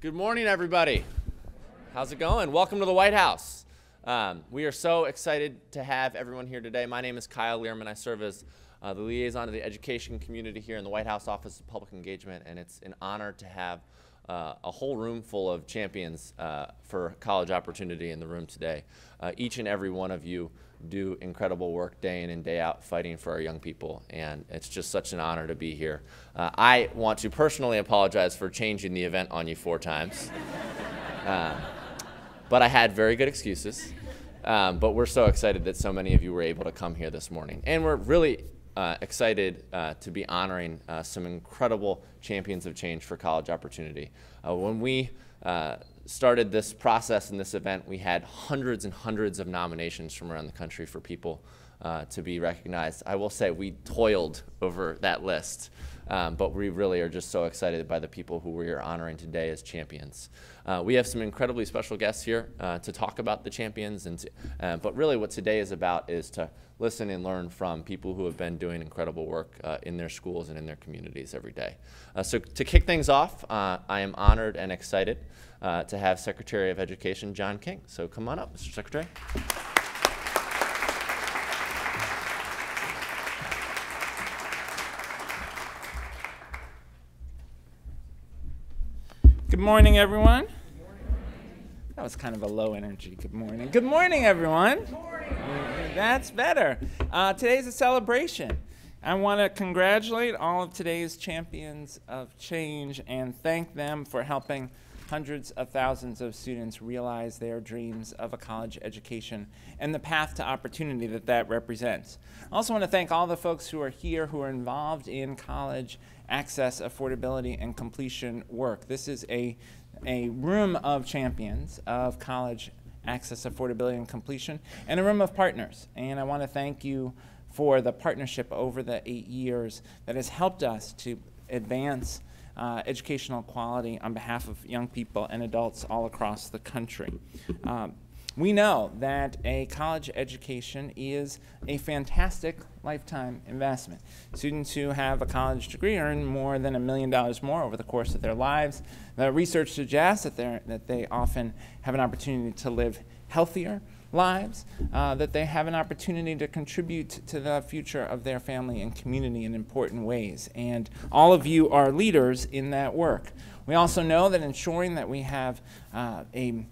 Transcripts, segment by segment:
Good morning, everybody. How's it going? Welcome to the White House. We are so excited to have everyone here today. My name is Kyle Learman. I serve as the liaison to the education community here in the White House Office of Public Engagement, and it's an honor to have a whole room full of champions for college opportunity in the room today. Each and every one of you do incredible work day in and day out fighting for our young people, and it's just such an honor to be here. I want to personally apologize for changing the event on you 4 times, but I had very good excuses. But we're so excited that so many of you were able to come here this morning, and we're really excited to be honoring some incredible champions of change for college opportunity. When we started this process and this event, we had hundreds and hundreds of nominations from around the country for people to be recognized. I will say we toiled over that list, but we really are just so excited by the people who we are honoring today as champions. We have some incredibly special guests here to talk about the champions, but really what today is about is to listen and learn from people who have been doing incredible work in their schools and in their communities every day. So to kick things off, I am honored and excited to have Secretary of Education John King. So come on up, Mr. Secretary. Good morning, everyone. That was kind of a low energy. Good morning. Good morning, everyone. Good morning. That's better. Today's a celebration. I want to congratulate all of today's champions of change and thank them for helping hundreds of thousands of students realize their dreams of a college education and the path to opportunity that that represents. I also want to thank all the folks who are here who are involved in college access, affordability, and completion work. This is a room of champions of college access, affordability, and completion, and a room of partners. And I want to thank you for the partnership over the 8 years that has helped us to advance educational quality on behalf of young people and adults all across the country. We know that a college education is a fantastic lifetime investment. Students who have a college degree earn more than $1 million more over the course of their lives. The research suggests that they often have an opportunity to live healthier lives, that they have an opportunity to contribute to the future of their family and community in important ways. And all of you are leaders in that work. We also know that ensuring that we have a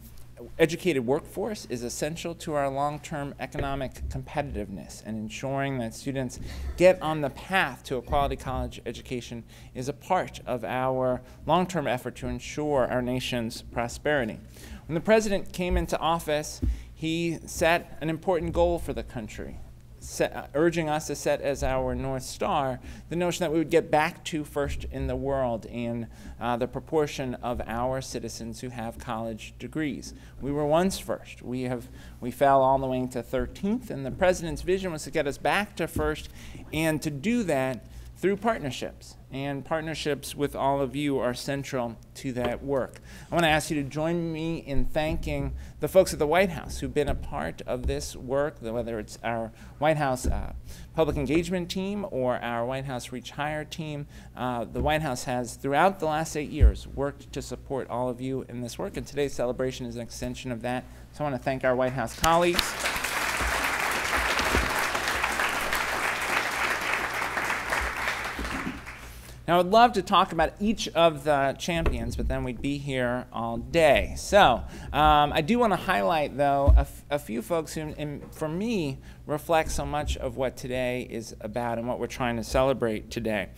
educated workforce is essential to our long-term economic competitiveness, and ensuring that students get on the path to a quality college education is a part of our long-term effort to ensure our nation's prosperity. When the president came into office, he set an important goal for the country, urging us to set as our North Star the notion that we would get back to first in the world in the proportion of our citizens who have college degrees. We were once first. We fell all the way to 13th, and the president's vision was to get us back to first, and to do that through partnerships. And partnerships with all of you are central to that work. I want to ask you to join me in thanking the folks at the White House who've been a part of this work, whether it's our White House Public Engagement team or our White House Reach Higher team. The White House has, throughout the last 8 years, worked to support all of you in this work, and today's celebration is an extension of that. So I want to thank our White House colleagues. Now, I would love to talk about each of the champions, but then we'd be here all day. So I do want to highlight, though, a few folks who, for me, reflect so much of what today is about and what we're trying to celebrate today.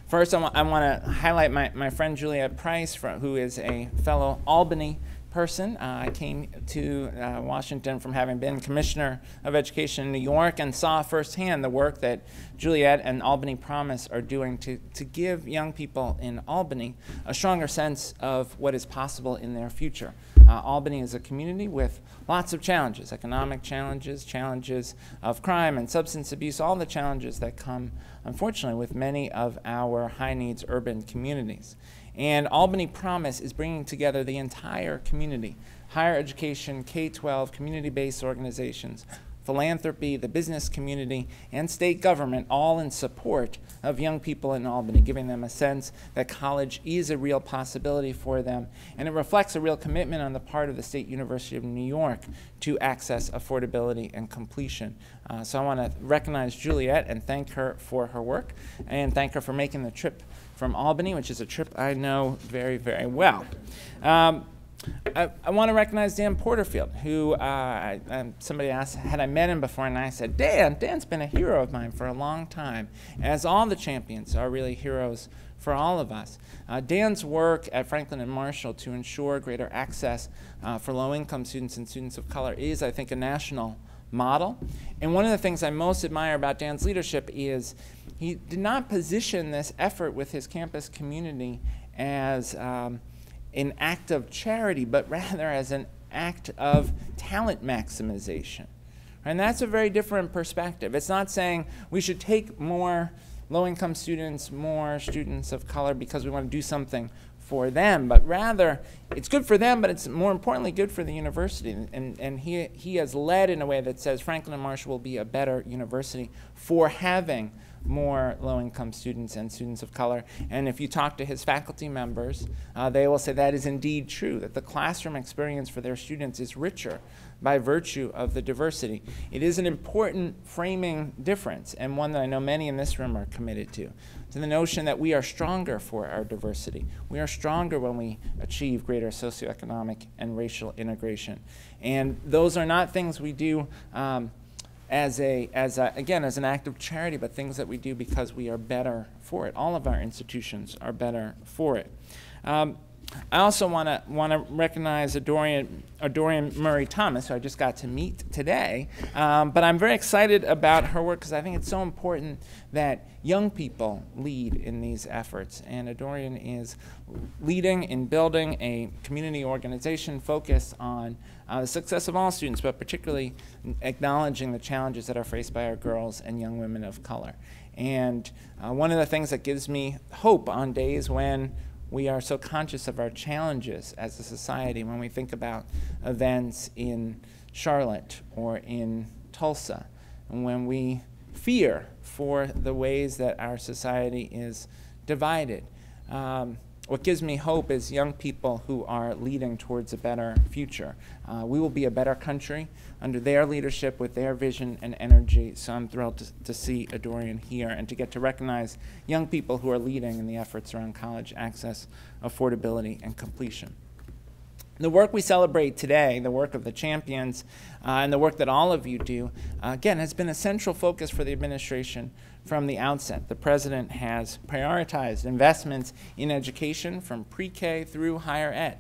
First, I want to highlight my friend Juliet Price, who is a fellow Albany person. I came to Washington from having been Commissioner of Education in New York, and saw firsthand the work that Juliet and Albany Promise are doing to give young people in Albany a stronger sense of what is possible in their future. Albany is a community with lots of challenges, economic challenges, challenges of crime and substance abuse, all the challenges that come, unfortunately, with many of our high-needs urban communities. And Albany Promise is bringing together the entire community, higher education, K-12, community-based organizations, philanthropy, the business community, and state government, all in support of young people in Albany, giving them a sense that college is a real possibility for them. And it reflects a real commitment on the part of the State University of New York to access, affordability, and completion. So I want to recognize Juliet and thank her for her work, and thank her for making the trip from Albany, which is a trip I know very, very well. I want to recognize Dan Porterfield, who somebody asked, had I met him before, and I said, Dan's been a hero of mine for a long time, as all the champions are really heroes for all of us. Dan's work at Franklin and Marshall to ensure greater access for low-income students and students of color is, I think, a national model. And one of the things I most admire about Dan's leadership is he did not position this effort with his campus community as an act of charity, but rather as an act of talent maximization. And that's a very different perspective. It's not saying we should take more low-income students, more students of color because we want to do something for them, but rather it's good for them, but it's more importantly good for the university. And he has led in a way that says Franklin and Marshall will be a better university for having more low-income students and students of color. And if you talk to his faculty members, they will say that is indeed true, that the classroom experience for their students is richer by virtue of the diversity. It is an important framing difference, and one that I know many in this room are committed to the notion that we are stronger for our diversity. We are stronger when we achieve greater socioeconomic and racial integration. And those are not things we do again, as an act of charity, but things that we do because we are better for it. All of our institutions are better for it. I also want to recognize Adorian Murray Thomas, who I just got to meet today. But I'm very excited about her work because I think it's so important that young people lead in these efforts. And Adorian is leading in building a community organization focused on the success of all students, but particularly acknowledging the challenges that are faced by our girls and young women of color. And one of the things that gives me hope on days when we are so conscious of our challenges as a society, when we think about events in Charlotte or in Tulsa, and when we fear for the ways that our society is divided. What gives me hope is young people who are leading towards a better future. We will be a better country under their leadership with their vision and energy, so I'm thrilled to see Adorian here and to get to recognize young people who are leading in the efforts around college access, affordability, and completion. The work we celebrate today, the work of the champions, and the work that all of you do, again, has been a central focus for the administration from the outset. The president has prioritized investments in education from pre-K through higher ed.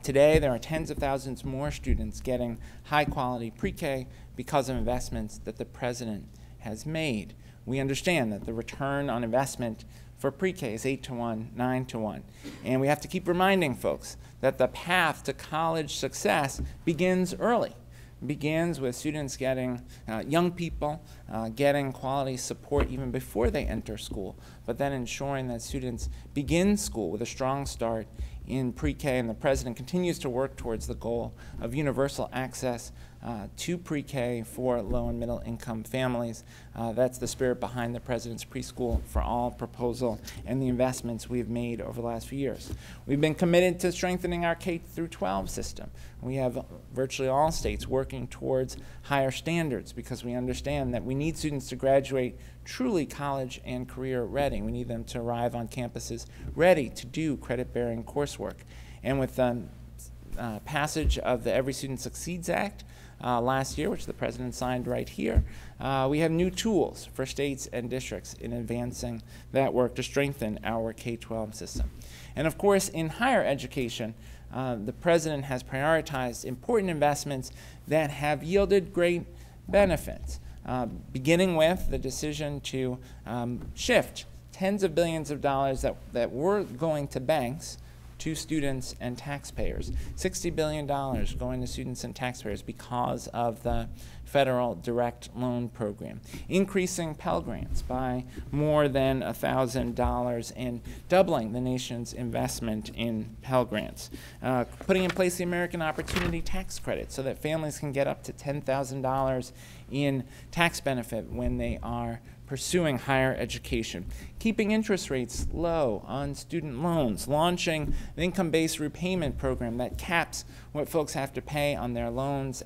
Today, there are tens of thousands more students getting high-quality pre-K because of investments that the president has made. We understand that the return on investment for pre-K is 8-to-1, 9-to-1. And we have to keep reminding folks that the path to college success begins early. It begins with students getting, young people getting quality support even before they enter school, but then ensuring that students begin school with a strong start in pre-K, and the president continues to work towards the goal of universal access to pre-K for low and middle income families. That's the spirit behind the president's Preschool for All proposal and the investments we've made over the last few years. We've been committed to strengthening our K-12 system. We have virtually all states working towards higher standards because we understand that we need students to graduate truly college and career ready. We need them to arrive on campuses ready to do credit-bearing coursework. And with the passage of the Every Student Succeeds Act last year, which the president signed right here, we have new tools for states and districts in advancing that work to strengthen our K-12 system. And of course, in higher education, the president has prioritized important investments that have yielded great benefits, beginning with the decision to shift tens of billions of dollars that were going to banks to students and taxpayers. $60 billion going to students and taxpayers because of the federal direct loan program. Increasing Pell Grants by more than $1,000 and doubling the nation's investment in Pell Grants. Putting in place the American Opportunity Tax Credit so that families can get up to $10,000 in tax benefit when they are pursuing higher education, keeping interest rates low on student loans, launching an income-based repayment program that caps what folks have to pay on their loans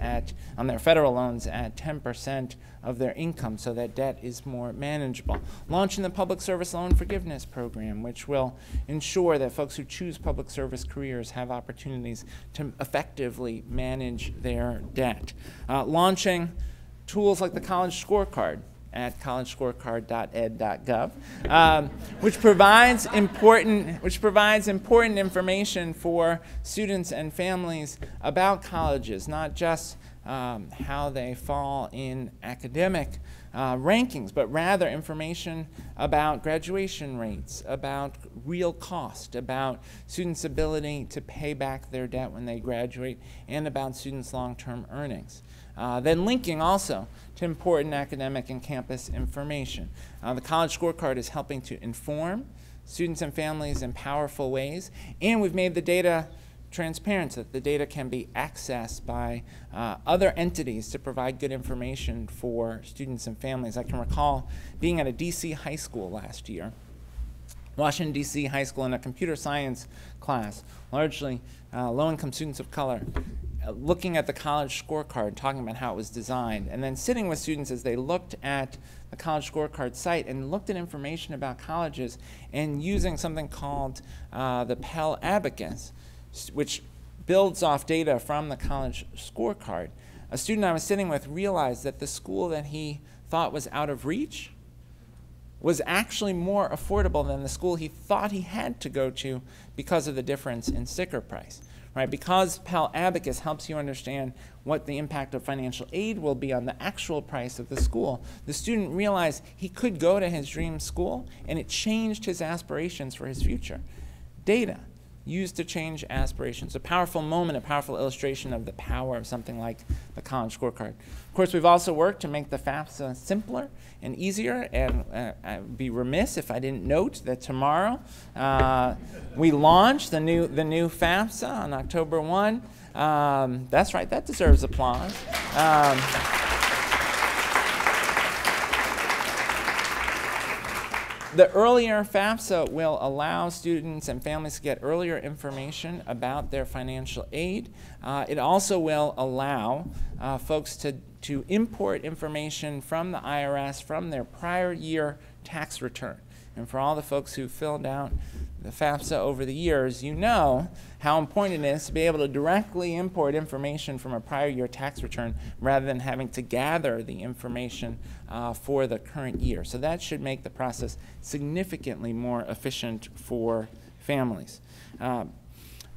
on their federal loans at 10% of their income so that debt is more manageable. Launching the Public Service Loan Forgiveness Program, which will ensure that folks who choose public service careers have opportunities to effectively manage their debt. Launching tools like the College Scorecard at collegescorecard.ed.gov, which provides important information for students and families about colleges, not just how they fall in academic rankings, but rather information about graduation rates, about real cost, about students' ability to pay back their debt when they graduate, and about students' long-term earnings. Then linking also to important academic and campus information. The College Scorecard is helping to inform students and families in powerful ways, and we've made the data transparent so that the data can be accessed by other entities to provide good information for students and families. I can recall being at a DC high school last year, Washington, D.C. high school, in a computer science class, largely low-income students of color, looking at the College Scorecard, talking about how it was designed, and then sitting with students as they looked at the College Scorecard site and looked at information about colleges and using something called the Pell Abacus, which builds off data from the College Scorecard. A student I was sitting with realized that the school that he thought was out of reach was actually more affordable than the school he thought he had to go to because of the difference in sticker price. Right? Because Pell Abacus helps you understand what the impact of financial aid will be on the actual price of the school, the student realized he could go to his dream school, and it changed his aspirations for his future. Data used to change aspirations. A powerful moment, a powerful illustration of the power of something like the College Scorecard. Of course, we've also worked to make the FAFSA simpler and easier, and I'd be remiss if I didn't note that tomorrow we launch the new FAFSA on October 1. That's right, that deserves applause. The earlier FAFSA will allow students and families to get earlier information about their financial aid. It also will allow folks to import information from the IRS from their prior year tax return. And for all the folks who filled out the FAFSA over the years, you know how important it is to be able to directly import information from a prior year tax return rather than having to gather the information for the current year. So that should make the process significantly more efficient for families.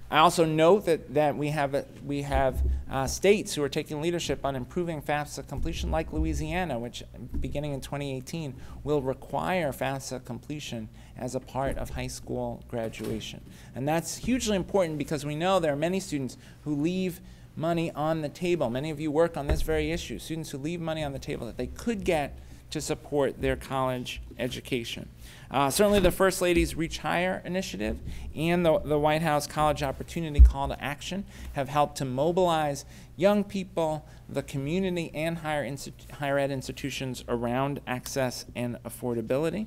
I also note that we have states who are taking leadership on improving FAFSA completion, like Louisiana, which beginning in 2018 will require FAFSA completion as a part of high school graduation. And that's hugely important because we know there are many students who leave money on the table. Many of you work on this very issue, students who leave money on the table that they could get to support their college education. Certainly the First Lady's Reach Higher initiative and the White House College Opportunity Call to Action have helped to mobilize young people, the community, and higher ed institutions around access and affordability.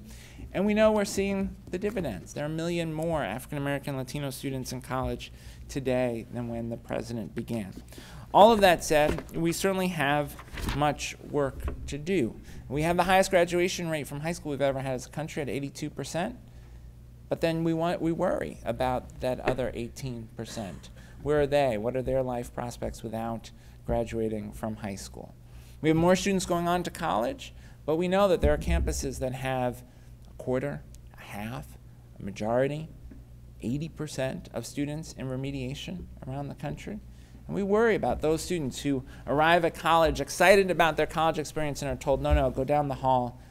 And we know we're seeing the dividends. There are 1 million more African American Latino students in college today than when the president began. All of that said, we certainly have much work to do. We have the highest graduation rate from high school we've ever had as a country at 82%, but then we worry about that other 18%. Where are they? What are their life prospects without graduating from high school? We have more students going on to college, but we know that there are campuses that have a quarter, a half, a majority, 80% of students in remediation around the country. And we worry about those students who arrive at college excited about their college experience and are told, no, go down the hall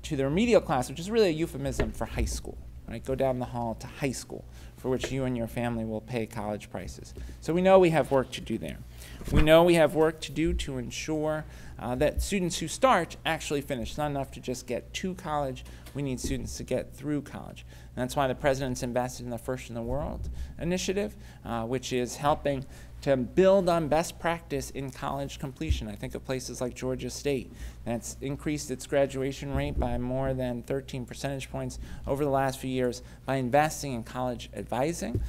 to the remedial class, which is really a euphemism for high school. Right? Go down the hall to high school for which you and your family will pay college prices. So we know we have work to do there. We know we have work to do to ensure that students who start actually finish. It's not enough to just get to college. We need students to get through college. And that's why the President's invested in the First in the World initiative, which is helping to build on best practice in college completion. I think of places like Georgia State. That's increased its graduation rate by more than 13 percentage points over the last few years by investing in college advising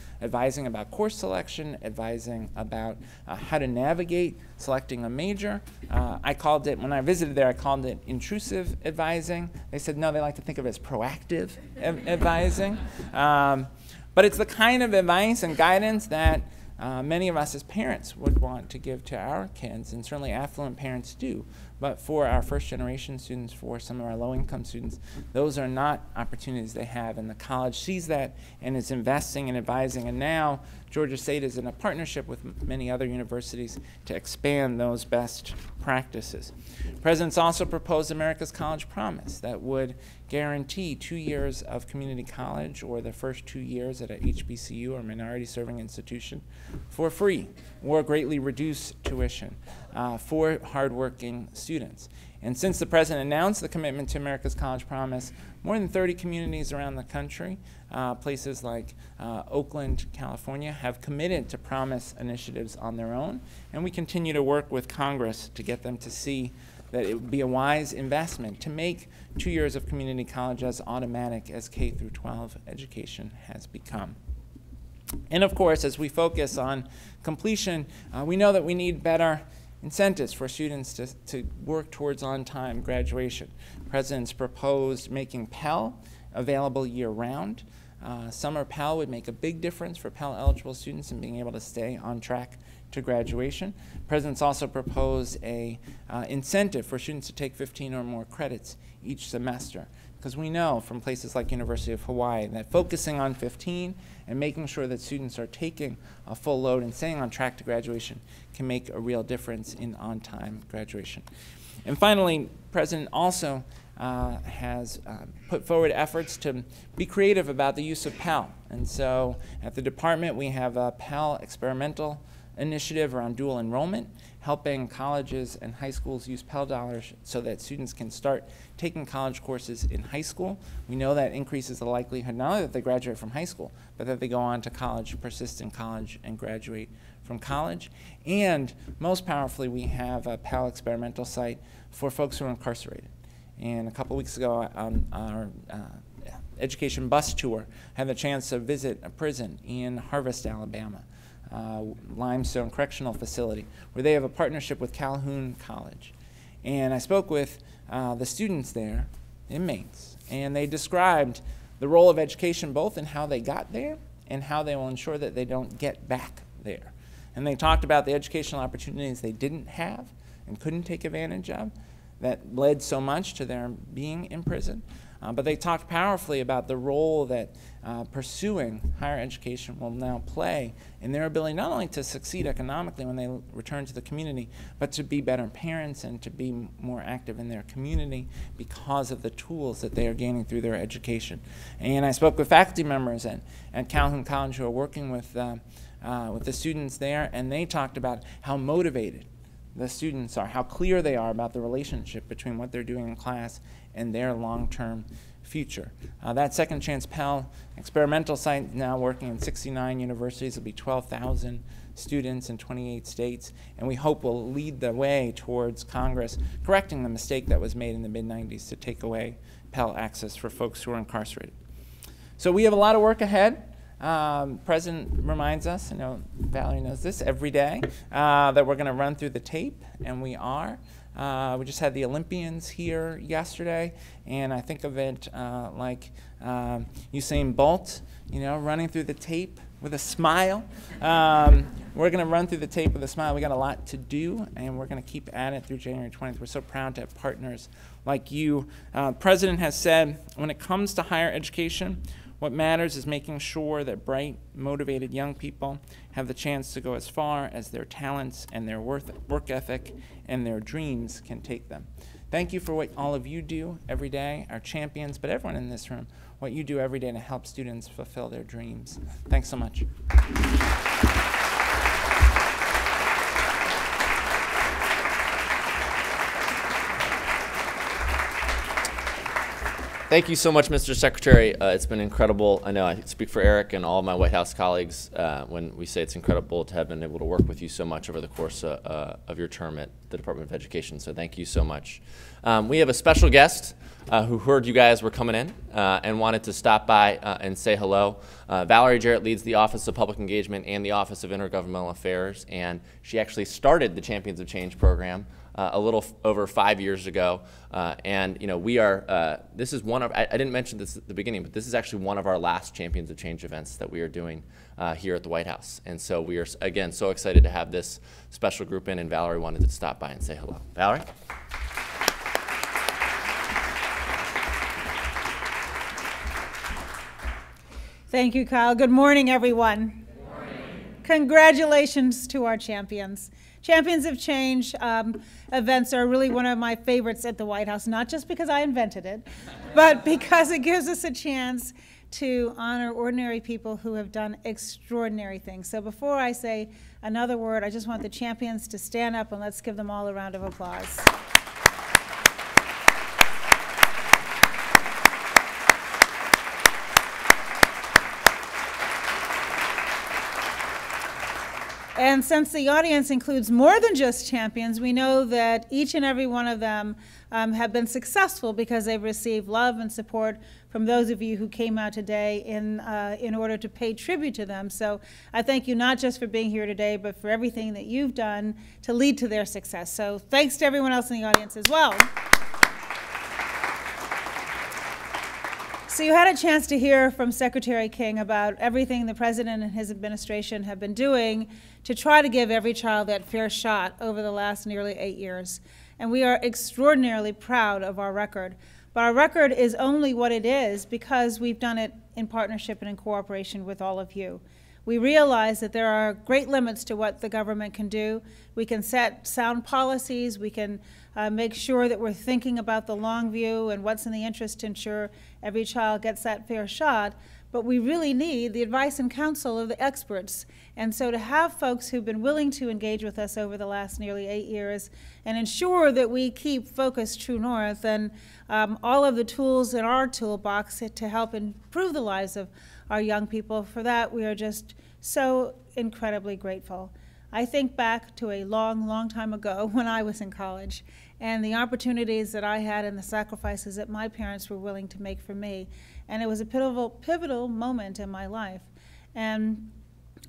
about course selection, advising about how to navigate selecting a major. I called it, when I visited there, I called it intrusive advising. They said, no, they like to think of it as proactive advising. But it's the kind of advice and guidance that many of us as parents would want to give to our kids, and certainly affluent parents do. But for our first-generation students, for some of our low-income students, those are not opportunities they have, and the college sees that and is investing and advising. And now Georgia State is in a partnership with many other universities to expand those best practices. President's also proposed America's College Promise that would guarantee 2 years of community college or the first 2 years at a HBCU or minority-serving institution for free or greatly reduced tuition for hardworking students. And since the President announced the commitment to America's College Promise, more than 30 communities around the country, places like Oakland, California, have committed to Promise initiatives on their own. And we continue to work with Congress to get them to see that it would be a wise investment to make 2 years of community college as automatic as K through 12 education has become. And of course, as we focus on completion, we know that we need better incentives for students to work towards on-time graduation. The President's proposed making Pell available year-round. Summer Pell would make a big difference for Pell-eligible students in being able to stay on track to graduation. The President's also proposed a incentive for students to take 15 or more credits each semester, because we know from places like University of Hawaii that focusing on 15 and making sure that students are taking a full load and staying on track to graduation can make a real difference in on-time graduation. And finally, the President also has put forward efforts to be creative about the use of Pell. And so at the department, we have a Pell experimental initiative around dual enrollment, helping colleges and high schools use Pell dollars so that students can start taking college courses in high school. We know that increases the likelihood not only that they graduate from high school, but that they go on to college, persist in college, and graduate from college. And most powerfully, we have a Pell experimental site for folks who are incarcerated. And a couple weeks ago, on our education bus tour, I had the chance to visit a prison in Harvest, Alabama. Limestone Correctional Facility, where they have a partnership with Calhoun College. And I spoke with the students there, inmates, and they described the role of education both in how they got there and how they will ensure that they don't get back there. And they talked about the educational opportunities they didn't have and couldn't take advantage of that led so much to their being in prison. But they talked powerfully about the role that pursuing higher education will now play in their ability not only to succeed economically when they return to the community, but to be better parents and to be more active in their community because of the tools that they are gaining through their education. And I spoke with faculty members at Calhoun College who are working with the students there, and they talked about how motivated the students are, how clear they are about the relationship between what they're doing in class and their long-term future. That Second Chance Pell experimental site is now working in 69 universities. It'll be 12,000 students in 28 states, and we hope will lead the way towards Congress correcting the mistake that was made in the mid-90s to take away Pell access for folks who are incarcerated. So we have a lot of work ahead. President reminds us, I know Valerie knows this, every day, that we're going to run through the tape, and we are. We just had the Olympians here yesterday, and I think of it like Usain Bolt, running through the tape with a smile. We're going to run through the tape with a smile. We got a lot to do, and we're going to keep at it through January 20th. We're so proud to have partners like you. The President has said, when it comes to higher education, what matters is making sure that bright, motivated young people have the chance to go as far as their talents and their work ethic and their dreams can take them. Thank you for what all of you do every day, our champions, but everyone in this room what you do every day to help students fulfill their dreams. Thanks so much. Thank you so much, Mr. Secretary. It's been incredible. I know I speak for Eric and all of my White House colleagues when we say it's incredible to have been able to work with you so much over the course of your term at the Department of Education. So thank you so much. We have a special guest who heard you guys were coming in and wanted to stop by and say hello. Valerie Jarrett leads the Office of Public Engagement and the Office of Intergovernmental Affairs, and she actually started the Champions of Change program a little over 5 years ago, and we are. This is one of. I didn't mention this at the beginning, but this is actually one of our last Champions of Change events that we are doing here at the White House, and so we are again so excited to have this special group in. And Valerie wanted to stop by and say hello. Valerie. Thank you, Kyle. Good morning, everyone. Good morning. Congratulations to our champions. Champions of Change events are really one of my favorites at the White House, not just because I invented it, but because it gives us a chance to honor ordinary people who have done extraordinary things. So before I say another word, I just want the champions to stand up and let's give them all a round of applause. And since the audience includes more than just champions, we know that each and every one of them have been successful because they've received love and support from those of you who came out today in order to pay tribute to them. So I thank you not just for being here today, but for everything that you've done to lead to their success. So thanks to everyone else in the audience as well. So you had a chance to hear from Secretary King about everything the President and his administration have been doing to try to give every child that fair shot over the last nearly 8 years. And we are extraordinarily proud of our record. But our record is only what it is because we've done it in partnership and in cooperation with all of you. We realize that there are great limits to what the government can do. We can set sound policies. We can make sure that we're thinking about the long view and what's in the interest to ensure every child gets that fair shot. But we really need the advice and counsel of the experts. And so to have folks who've been willing to engage with us over the last nearly 8 years and ensure that we keep focused true north and all of the tools in our toolbox to help improve the lives of our young people, for that we are just so incredibly grateful. I think back to a long, long time ago when I was in college and the opportunities that I had and the sacrifices that my parents were willing to make for me. And it was a pivotal moment in my life. And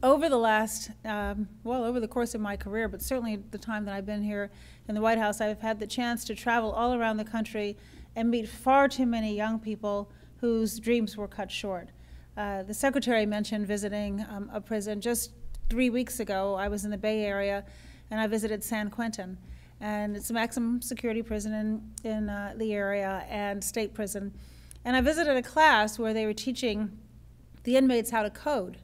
over the last, over the course of my career, but certainly the time that I've been here in the White House, I've had the chance to travel all around the country and meet far too many young people whose dreams were cut short. The Secretary mentioned visiting a prison. Just 3 weeks ago, I was in the Bay Area, and I visited San Quentin. And it's a maximum security prison in the area and state prison. And I visited a class where they were teaching the inmates how to code.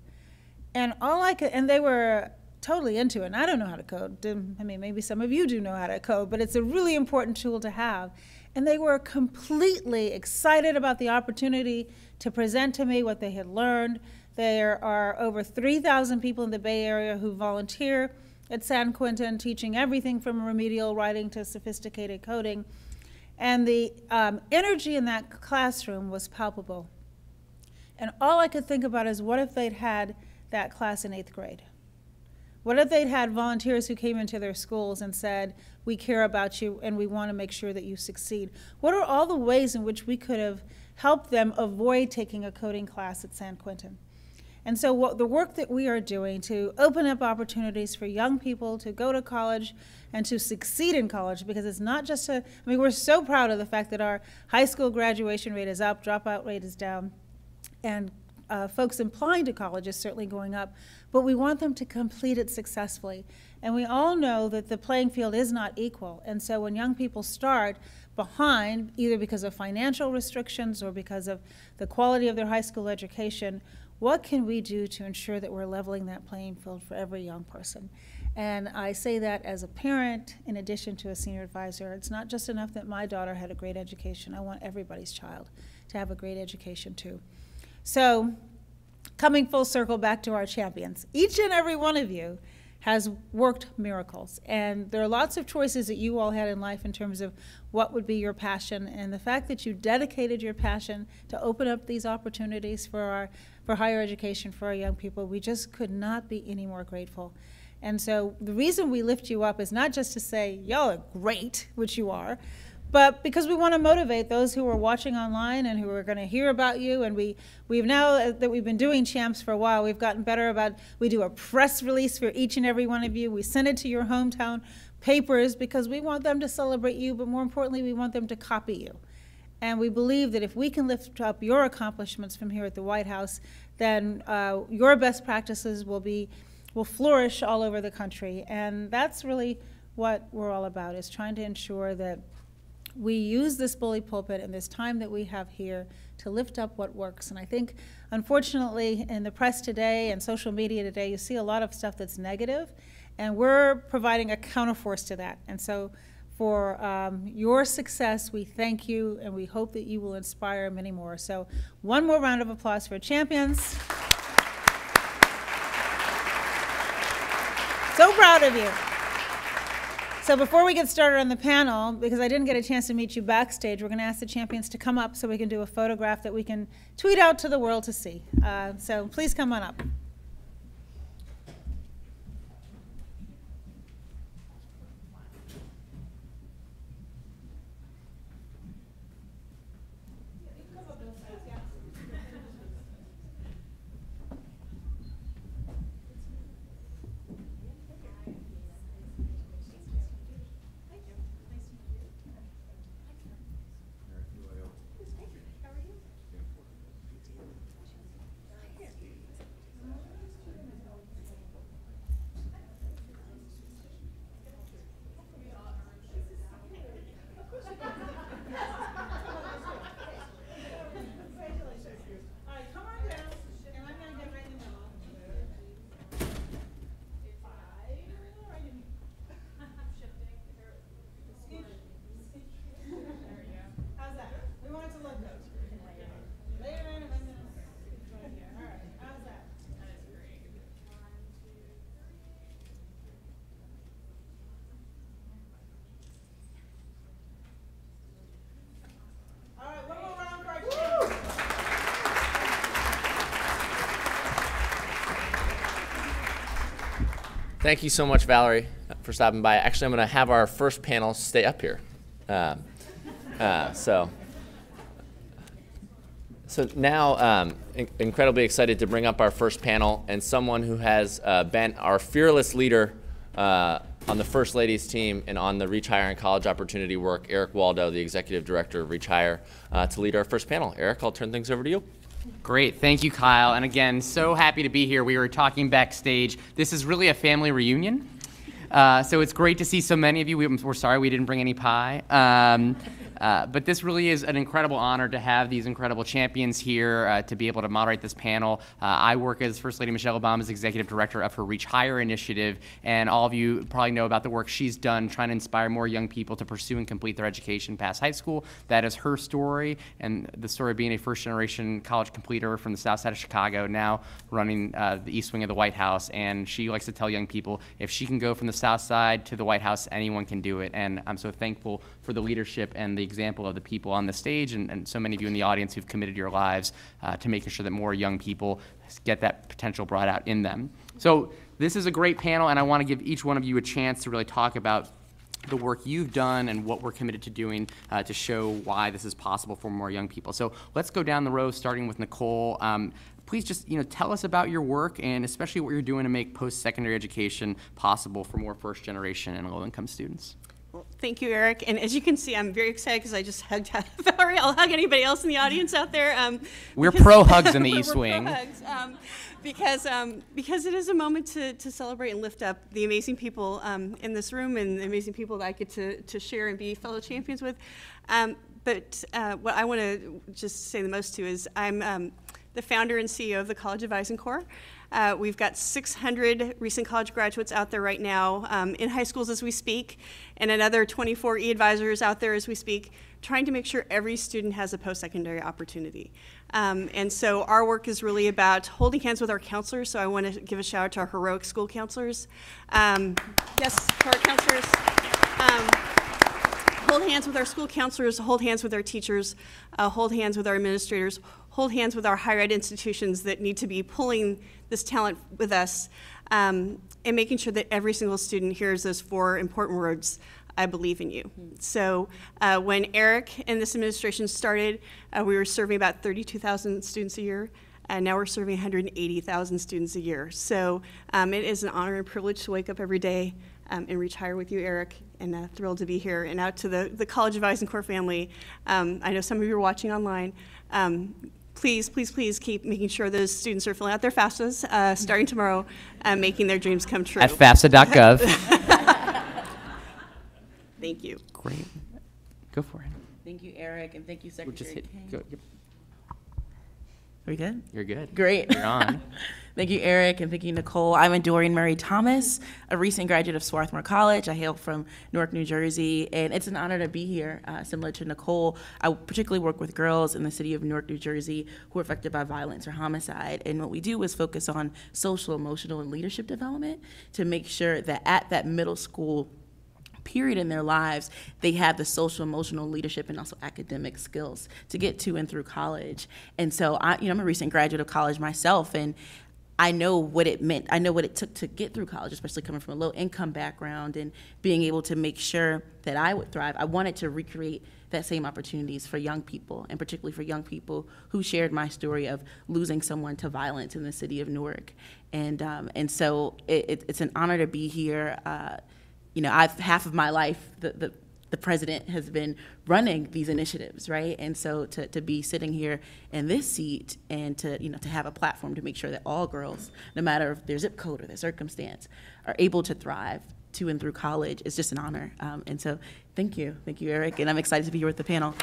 And and they were totally into it. And I don't know how to code. I mean, maybe some of you do know how to code, but it's a really important tool to have. And they were completely excited about the opportunity to present to me what they had learned. There are over 3,000 people in the Bay Area who volunteer at San Quentin, teaching everything from remedial writing to sophisticated coding. And the energy in that classroom was palpable. And all I could think about is, what if they'd had that class in 8th grade? What if they'd had volunteers who came into their schools and said, we care about you and we want to make sure that you succeed? What are all the ways in which we could have helped them avoid taking a coding class at San Quentin? And so the work that we are doing to open up opportunities for young people to go to college and to succeed in college, because it's not just we're so proud of the fact that our high school graduation rate is up, dropout rate is down, and folks applying to college is certainly going up, but we want them to complete it successfully. And we all know that the playing field is not equal. And so when young people start behind, either because of financial restrictions or because of the quality of their high school education, what can we do to ensure that we're leveling that playing field for every young person? And I say that as a parent, in addition to a senior advisor. It's not just enough that my daughter had a great education. I want everybody's child to have a great education too. So, coming full circle back to our champions, each and every one of you has worked miracles. And there are lots of choices that you all had in life in terms of what would be your passion. And the fact that you dedicated your passion to open up these opportunities for higher education for our young people, we just could not be any more grateful. And so the reason we lift you up is not just to say, y'all are great, which you are, but because we want to motivate those who are watching online and who are going to hear about you. And we've now that we've been doing Champs for a while, we've gotten better about, we do a press release for each and every one of you. We send it to your hometown papers because we want them to celebrate you, but more importantly, we want them to copy you. And we believe that if we can lift up your accomplishments from here at the White House, then your best practices will flourish all over the country. And that's really what we're all about, is trying to ensure that we use this bully pulpit and this time that we have here to lift up what works. And I think, unfortunately, in the press today and social media today, you see a lot of stuff that's negative, and we're providing a counterforce to that. And so for your success, we thank you, and we hope that you will inspire many more. So one more round of applause for champions. So proud of you. So before we get started on the panel, because I didn't get a chance to meet you backstage, we're going to ask the champions to come up so we can do a photograph that we can tweet out to the world to see. So please come on up. Thank you so much, Valerie, for stopping by. Actually, I'm going to have our first panel stay up here. So now, incredibly excited to bring up our first panel, and someone who has been our fearless leader on the First Ladies team and on the Reach Higher and College Opportunity work, Eric Waldo, the Executive Director of Reach Higher, to lead our first panel. Eric, I'll turn things over to you. Great, thank you, Kyle. And again, so happy to be here. We were talking backstage. This is really a family reunion. So it's great to see so many of you. We're sorry we didn't bring any pie. But this really is an incredible honor to have these incredible champions here to be able to moderate this panel. I work as First Lady Michelle Obama's Executive Director of her Reach Higher initiative, and all of you probably know about the work she's done trying to inspire more young people to pursue and complete their education past high school. That is her story, and the story of being a first-generation college completer from the south side of Chicago, now running the East Wing of the White House. And she likes to tell young people, if she can go from the south side to the White House, anyone can do it. And I'm so thankful for the leadership and the example of the people on the stage and so many of you in the audience who've committed your lives to making sure that more young people get that potential brought out in them. So this is a great panel, and I want to give each one of you a chance to really talk about the work you've done and what we're committed to doing to show why this is possible for more young people. So let's go down the row, starting with Nicole. Please just tell us about your work and especially what you're doing to make post-secondary education possible for more first-generation and low-income students. Well, thank you, Eric. And as you can see, I'm very excited because I just hugged Valerie. I'll hug anybody else in the audience out there. We're pro-hugs in the East Wing. Because it is a moment to celebrate and lift up the amazing people in this room and the amazing people that I get to share and be fellow champions with. But what I want to just say the most to is I'm the founder and CEO of the College of Eisenhower. We've got 600 recent college graduates out there right now in high schools as we speak, and another 24 e-advisors out there as we speak, trying to make sure every student has a post-secondary opportunity. And so our work is really about holding hands with our counselors, so I want to give a shout out to our heroic school counselors. Yes, to our counselors. Hold hands with our school counselors, hold hands with our teachers, hold hands with our administrators, hold hands with our higher ed institutions that need to be pulling this talent with us, and making sure that every single student hears those 4 important words: I believe in you. So when Eric and this administration started, we were serving about 32,000 students a year, and now we're serving 180,000 students a year. So it is an honor and privilege to wake up every day and retire with you, Eric, and thrilled to be here. And out to the College of Eisenhower family, I know some of you are watching online. Please, please, please keep making sure those students are filling out their FAFSAs starting tomorrow, making their dreams come true. At FAFSA.gov. Thank you. Great. Go for it. Thank you, Eric, and thank you, We'll just Secretary hit. King. Go, yep. Are we good? You're good. Great. You're on. Thank you, Eric, and thank you, Nicole. I'm Doreen Murray Thomas, a recent graduate of Swarthmore College. I hail from Newark, New Jersey, and it's an honor to be here. Similar to Nicole, I particularly work with girls in the city of Newark, New Jersey, who are affected by violence or homicide. And what we do is focus on social, emotional, and leadership development to make sure that at that middle school period in their lives, they have the social, emotional, leadership, and also academic skills to get to and through college. And so I'm a recent graduate of college myself, and I know what it meant. I know what it took to get through college, especially coming from a low-income background and being able to make sure that I would thrive. I wanted to recreate that same opportunities for young people, and particularly for young people who shared my story of losing someone to violence in the city of Newark. And so it's an honor to be here. I've half of my life, the president has been running these initiatives, right? And so to be sitting here in this seat and to have a platform to make sure that all girls, no matter if their zip code or their circumstance, are able to thrive to and through college is just an honor. And so thank you, Eric, and I'm excited to be here with the panel.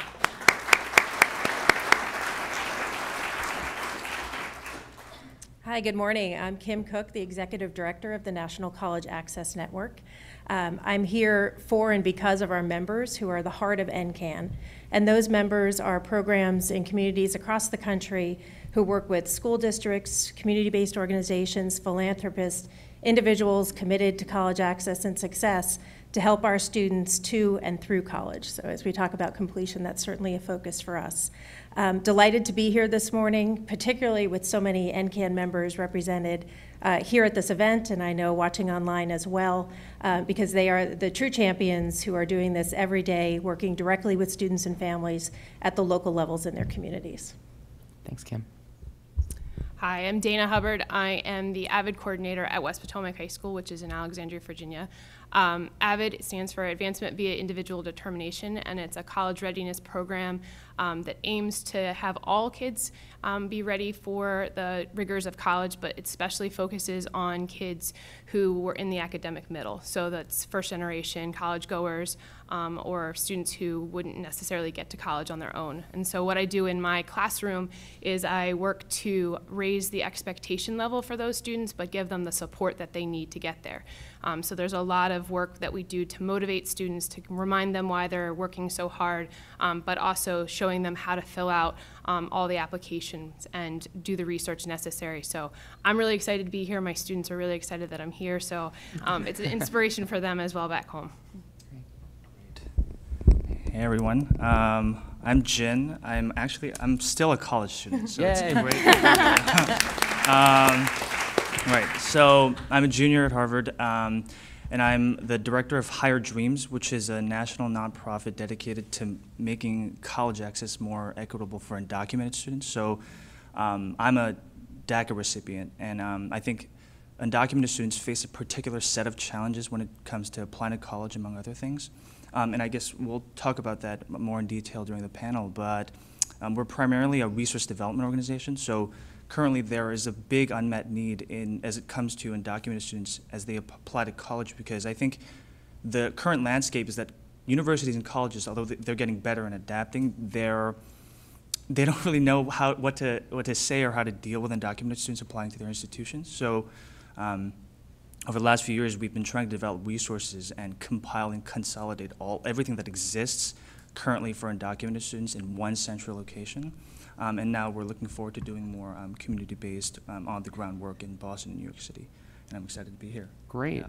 Hi, good morning. I'm Kim Cook, the Executive Director of the National College Access Network. I'm here for and because of our members who are the heart of NCAN. And those members are programs in communities across the country who work with school districts, community-based organizations, philanthropists, individuals committed to college access and success to help our students to and through college. So as we talk about completion, that's certainly a focus for us. Delighted to be here this morning, particularly with so many NCAN members represented here at this event, and I know watching online as well, because they are the true champions who are doing this every day, working directly with students and families at the local levels in their communities. Thanks, Kim. Hi, I'm Dana Hubbard. I am the AVID coordinator at West Potomac High School, which is in Alexandria, Virginia. AVID stands for Advancement via Individual Determination, and it's a college readiness program that aims to have all kids be ready for the rigors of college, but it especially focuses on kids who were in the academic middle. So that's first generation college goers or students who wouldn't necessarily get to college on their own. And so what I do in my classroom is I work to raise the expectation level for those students, but give them the support that they need to get there. So there's a lot of work that we do to motivate students, to remind them why they're working so hard, but also showing them how to fill out all the applications and do the research necessary. So I'm really excited to be here. My students are really excited that I'm here. So it's an inspiration for them as well back home. Hey everyone, I'm Jin. I'm still a college student, so it's great. Right, so I'm a junior at Harvard, and I'm the director of Higher Dreams, which is a national nonprofit dedicated to making college access more equitable for undocumented students. So I'm a DACA recipient, and I think undocumented students face a particular set of challenges when it comes to applying to college, among other things. And I guess we'll talk about that more in detail during the panel, but we're primarily a resource development organization, so currently there is a big unmet need as it comes to undocumented students as they apply to college, because I think the current landscape is that universities and colleges, although they're getting better and adapting, they're they don't really know what to say or how to deal with undocumented students applying to their institutions. So over the last few years, we've been trying to develop resources and compile and consolidate everything that exists currently for undocumented students in one central location. And now we're looking forward to doing more community-based, on-the-ground work in Boston and New York City. And I'm excited to be here. Great. Yeah.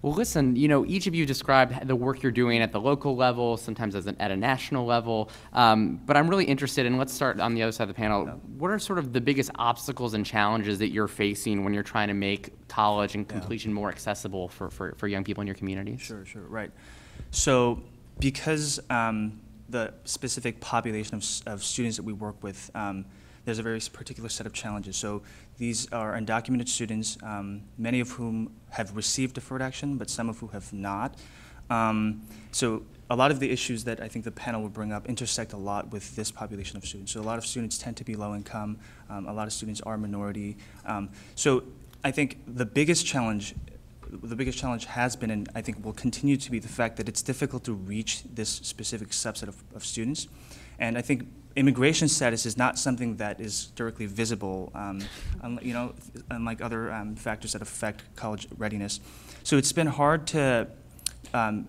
Well, listen, each of you described the work you're doing at the local level, sometimes at a national level, but I'm really interested in, let's start on the other side of the panel, what are sort of the biggest obstacles and challenges that you're facing when you're trying to make college and completion more accessible for young people in your communities? Sure, right. So because the specific population of students that we work with, there's a very particular set of challenges. So these are undocumented students, many of whom have received deferred action, but some of whom have not. So a lot of the issues that I think the panel will bring up intersect a lot with this population of students. So a lot of students tend to be low income, a lot of students are minority. So I think the biggest challenge has been, and I think will continue to be, the fact that it's difficult to reach this specific subset of students. And I think immigration status is not something that is directly visible, unlike other factors that affect college readiness. So it's been hard to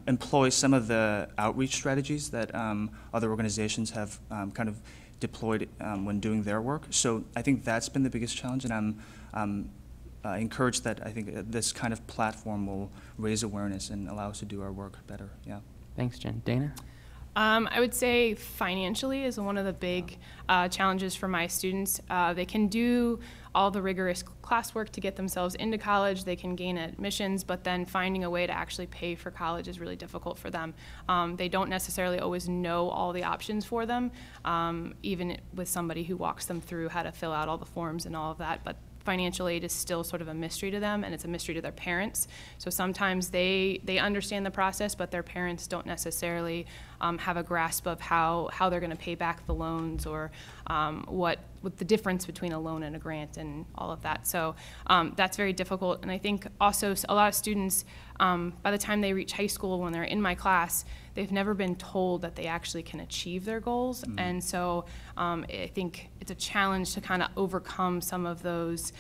employ some of the outreach strategies that other organizations have kind of deployed when doing their work. So I think that's been the biggest challenge, and I'm encouraged that I think this kind of platform will raise awareness and allow us to do our work better. Yeah. Thanks, Jen. Dana? I would say financially is one of the big challenges for my students. They can do all the rigorous classwork to get themselves into college, they can gain admissions, but then finding a way to actually pay for college is really difficult for them. They don't necessarily always know all the options for them, even with somebody who walks them through how to fill out all the forms and all of that. But financial aid is still sort of a mystery to them, and it's a mystery to their parents. So sometimes they understand the process, but their parents don't necessarily have a grasp of how they're going to pay back the loans, or what the difference between a loan and a grant and all of that. So that's very difficult. And I think also a lot of students, by the time they reach high school, when they're in my class, they've never been told that they actually can achieve their goals. And so I think it's a challenge to kind of overcome some of those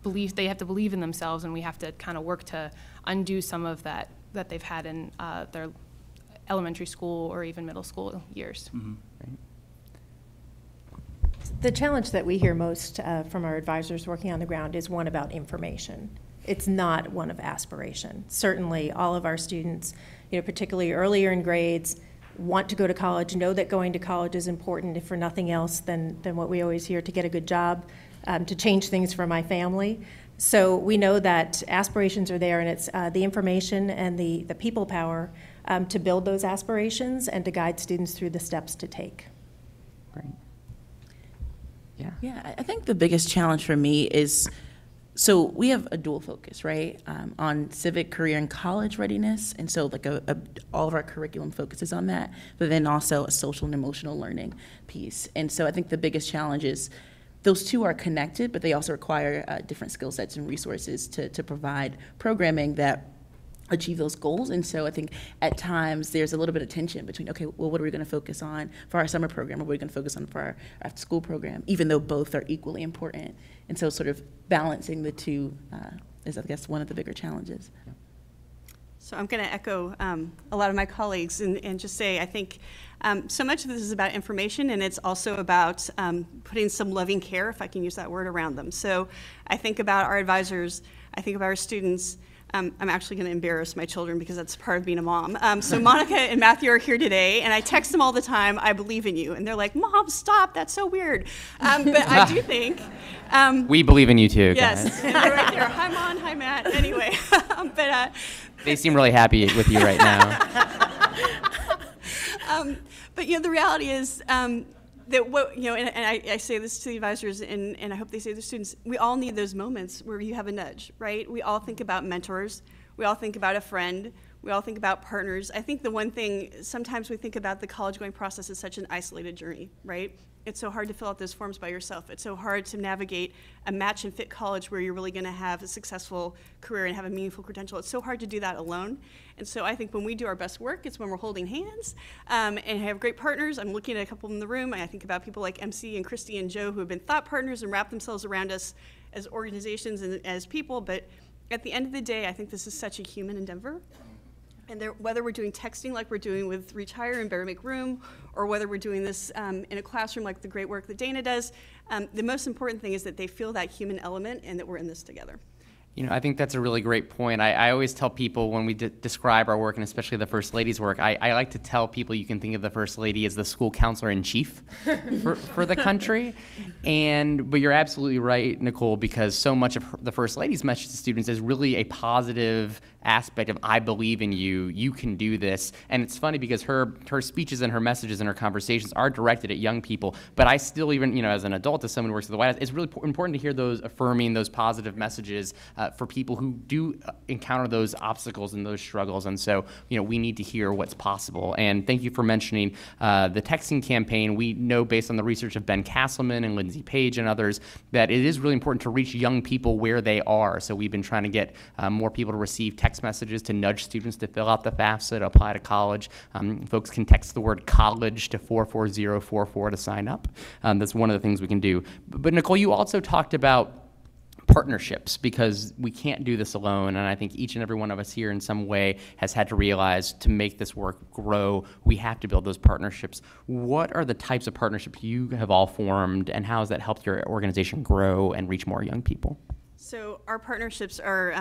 beliefs. They have to believe in themselves, and we have to kind of work to undo some of that they've had in their elementary school or even middle school years. Mm-hmm. Right. The challenge that we hear most from our advisors working on the ground is one about information. It's not one of aspiration. Certainly all of our students, particularly earlier in grades, want to go to college, know that going to college is important, if for nothing else than what we always hear, to get a good job, to change things for my family. So we know that aspirations are there, and it's the information and the people power to build those aspirations and to guide students through the steps to take. Great. Yeah. Yeah, I think the biggest challenge for me is, so we have a dual focus, right, on civic, career, and college readiness, and so like all of our curriculum focuses on that, but then also a social and emotional learning piece. And so I think the biggest challenge is those two are connected, but they also require different skill sets and resources to provide programming that achieve those goals. And so I think at times there's a little bit of tension between, okay, well, what are we going to focus on for our summer program, or what are we going to focus on for our after school program, even though both are equally important. And so sort of balancing the two is, I guess, one of the bigger challenges. So I'm going to echo a lot of my colleagues and just say, I think so much of this is about information, and it's also about putting some loving care, if I can use that word, around them. So I think about our advisors, I think about our students. I'm actually going to embarrass my children because that's part of being a mom. So Monica and Matthew are here today, and I text them all the time, I believe in you. And they're like, Mom, stop, that's so weird. But I do think... we believe in you too, yes, guys. and they're right there. Hi, Mon, hi, Matt. Anyway, they seem really happy with you right now. But the reality is that I say this to the advisors, and I hope they say to the students, we all need those moments where you have a nudge, right? We all think about mentors. We all think about a friend. We all think about partners. I think the one thing, sometimes we think about the college-going process as such an isolated journey, right? It's so hard to fill out those forms by yourself. It's so hard to navigate a match and fit college where you're really going to have a successful career and have a meaningful credential. It's so hard to do that alone. And so I think when we do our best work, it's when we're holding hands and have great partners. I'm looking at a couple in the room. I think about people like MC and Christy and Joe who have been thought partners and wrap themselves around us as organizations and as people. But at the end of the day, I think this is such a human endeavor. And whether we're doing texting like we're doing with Reach Higher and Better Make Room, or whether we're doing this in a classroom like the great work that Dana does, the most important thing is that they feel that human element and that we're in this together. You know, I think that's a really great point. I always tell people when we describe our work, and especially the First Lady's work, I like to tell people you can think of the First Lady as the school counselor-in-chief for the country. But you're absolutely right, Nicole, because so much of the First Lady's message to students is really a positive aspect of I believe in you, you can do this. And it's funny because her speeches and her messages and her conversations are directed at young people, but I still even, as an adult, as someone who works at the White House, it's really important to hear those affirming, those positive messages for people who do encounter those obstacles and those struggles. And so, we need to hear what's possible. And thank you for mentioning the texting campaign. We know based on the research of Ben Castleman and Lindsay Page and others that it is really important to reach young people where they are. So we've been trying to get more people to receive text messages to nudge students to fill out the FAFSA to apply to college. Folks can text the word college to 44044 to sign up. That's one of the things we can do. But Nicole, you also talked about partnerships, because we can't do this alone, and I think each and every one of us here in some way has had to realize to make this work grow, we have to build those partnerships. What are the types of partnerships you have all formed, and how has that helped your organization grow and reach more young people? So our partnerships are,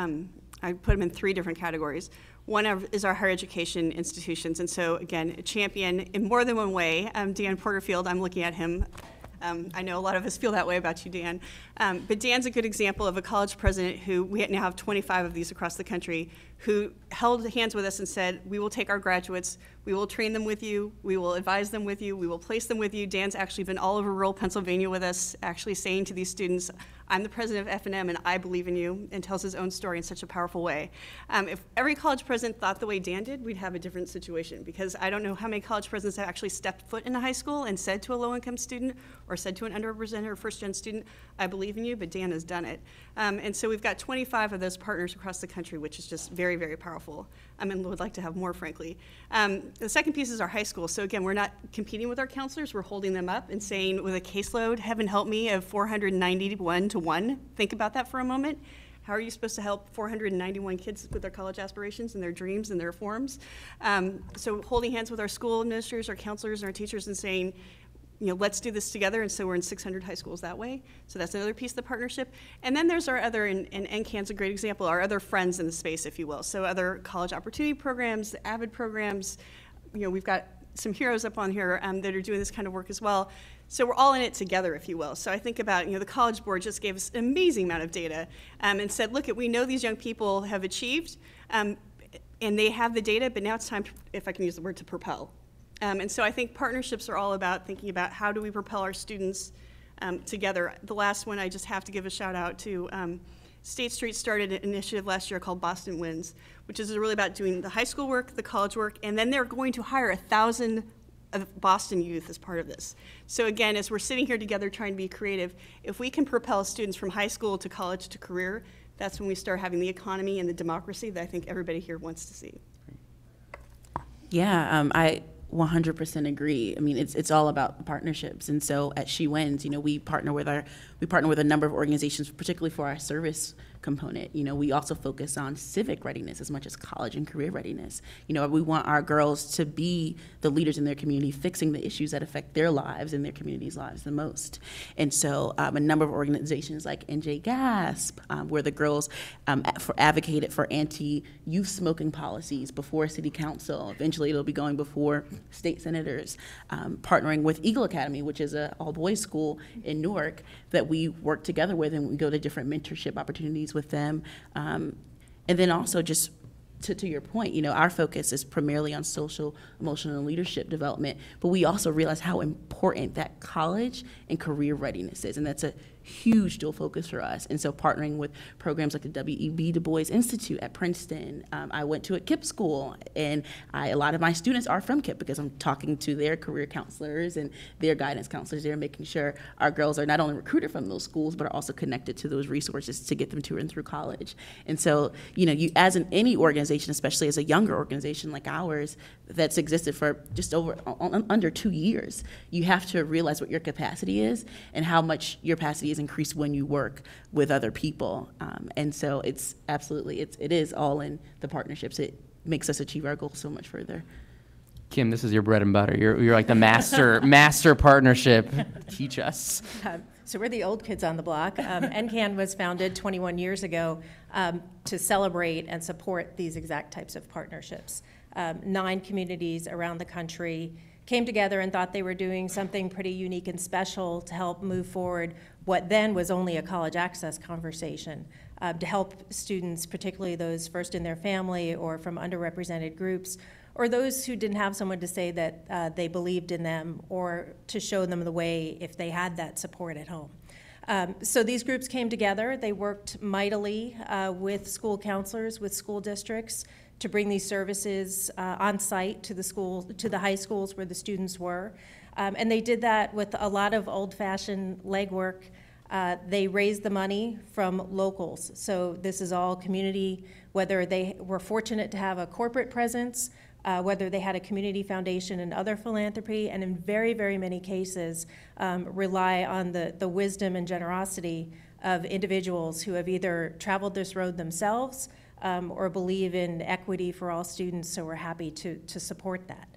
I put them in 3 different categories. One is our higher education institutions, and so again, a champion in more than one way. Dan Porterfield, I'm looking at him. I know a lot of us feel that way about you, Dan. But Dan's a good example of a college president who, we now have 25 of these across the country, who held hands with us and said, we will take our graduates, we will train them with you, we will advise them with you, we will place them with you. Dan's actually been all over rural Pennsylvania with us, actually saying to these students, I'm the president of F&M and I believe in you, and tells his own story in such a powerful way. If every college president thought the way Dan did, we'd have a different situation, because I don't know how many college presidents have actually stepped foot in a high school and said to a low-income student or said to an underrepresented or first-gen student, I believe in you, but Dan has done it. And so we've got 25 of those partners across the country, which is just very, very powerful, and would like to have more, frankly. The second piece is our high school. So again, we're not competing with our counselors, we're holding them up and saying, with a caseload, heaven help me, of 491 to 1, think about that for a moment. How are you supposed to help 491 kids with their college aspirations and their dreams and their forms? So holding hands with our school administrators, our counselors, and our teachers and saying, let's do this together, and so we're in 600 high schools that way. So that's another piece of the partnership. And then there's our other, and NCAN's a great example, our other friends in the space, if you will. So other college opportunity programs, the AVID programs, we've got some heroes up on here that are doing this kind of work as well. So we're all in it together, if you will. So I think about, the College Board just gave us an amazing amount of data and said, look, we know these young people have achieved, and they have the data, but now it's time, if I can use the word, to propel. And so I think partnerships are all about thinking about how do we propel our students together. The last one, I just have to give a shout out to State Street started an initiative last year called Boston Wins, which is really about doing the high school work, the college work, and then they're going to hire 1,000 of Boston youth as part of this. So again, as we're sitting here together trying to be creative, if we can propel students from high school to college to career, that's when we start having the economy and the democracy that I think everybody here wants to see. Yeah, I 100% agree. I mean, it's all about partnerships, and so at She Wins, we partner with a number of organizations, particularly for our service component. We also focus on civic readiness as much as college and career readiness. We want our girls to be the leaders in their community, fixing the issues that affect their lives and their community's lives the most. And so a number of organizations like NJ GASP, where the girls advocated for anti-youth smoking policies before city council. Eventually it'll be going before state senators, partnering with Eagle Academy, which is an all-boys school in Newark that we work together with, and we go to different mentorship opportunities with them. And then also just to your point, our focus is primarily on social, emotional, and leadership development, but we also realize how important that college and career readiness is, and that's a huge dual focus for us. And so partnering with programs like the W.E.B. Du Bois Institute at Princeton, I went to a KIPP school, and a lot of my students are from KIPP because I'm talking to their career counselors and their guidance counselors. They're making sure our girls are not only recruited from those schools, but are also connected to those resources to get them to and through college. And so, you as in any organization, especially as a younger organization like ours that's existed for just under 2 years, you have to realize what your capacity is and how much your capacity is increased when you work with other people. And so it's absolutely, it is all in the partnerships. It makes us achieve our goals so much further. Kim, this is your bread and butter. You're like the master partnership. Teach us. So we're the old kids on the block. NCAN was founded 21 years ago to celebrate and support these exact types of partnerships. 9 communities around the country came together and thought they were doing something pretty unique and special to help move forward what then was only a college access conversation, to help students, particularly those first in their family or from underrepresented groups, or those who didn't have someone to say that they believed in them, or to show them the way if they had that support at home. So these groups came together. They worked mightily with school counselors, with school districts, to bring these services on site to the high schools where the students were. And they did that with a lot of old-fashioned legwork. They raised the money from locals. So this is all community, whether they were fortunate to have a corporate presence, whether they had a community foundation and other philanthropy, and in very, very many cases rely on the wisdom and generosity of individuals who have either traveled this road themselves or believe in equity for all students, so we're happy to support that.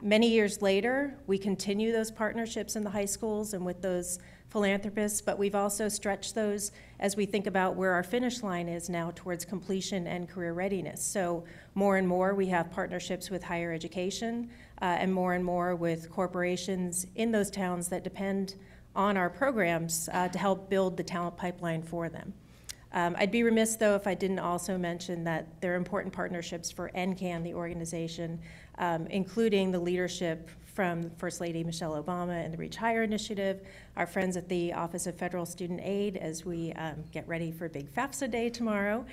Many years later, we continue those partnerships in the high schools and with those philanthropists, but we've also stretched those as we think about where our finish line is now towards completion and career readiness. So more and more we have partnerships with higher education and more with corporations in those towns that depend on our programs to help build the talent pipeline for them. I'd be remiss, though, if I didn't also mention that there are important partnerships for NCAN, the organization, including the leadership from First Lady Michelle Obama and the Reach Higher Initiative, our friends at the Office of Federal Student Aid as we get ready for Big FAFSA Day tomorrow,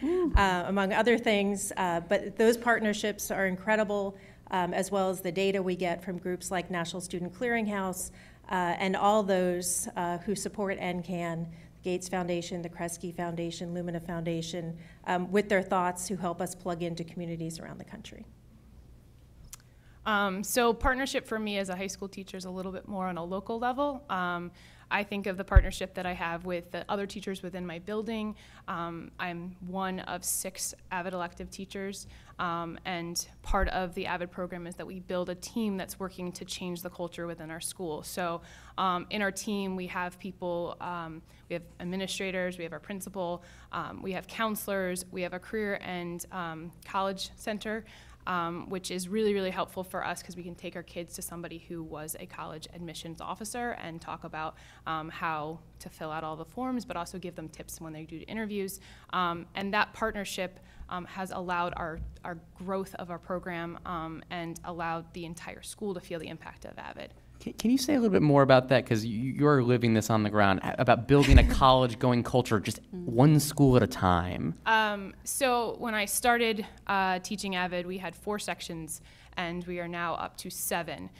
among other things. But those partnerships are incredible, as well as the data we get from groups like National Student Clearinghouse and all those who support NCAN, Gates Foundation, the Kresge Foundation, Lumina Foundation, with their thoughts, who help us plug into communities around the country. So partnership for me as a high school teacher is a little bit more on a local level. I think of the partnership that I have with the other teachers within my building. I'm one of 6 AVID elective teachers, and part of the AVID program is that we build a team that's working to change the culture within our school. So in our team, we have people, we have administrators, we have our principal, we have counselors, we have a career and college center, which is really, really helpful for us because we can take our kids to somebody who was a college admissions officer and talk about how to fill out all the forms, but also give them tips when they do interviews. And that partnership has allowed our growth of our program and allowed the entire school to feel the impact of AVID. Can you say a little bit more about that? Because you're living this on the ground, about building a college-going culture, just one school at a time. So when I started teaching AVID, we had 4 sections, and we are now up to 7,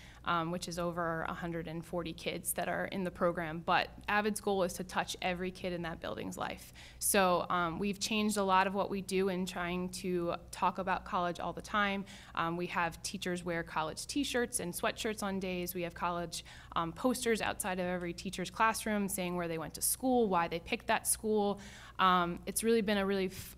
which is over 140 kids that are in the program. But AVID's goal is to touch every kid in that building's life. So we've changed a lot of what we do in trying to talk about college all the time. We have teachers wear college t-shirts and sweatshirts on days. We have college posters outside of every teacher's classroom saying where they went to school, why they picked that school. It's really been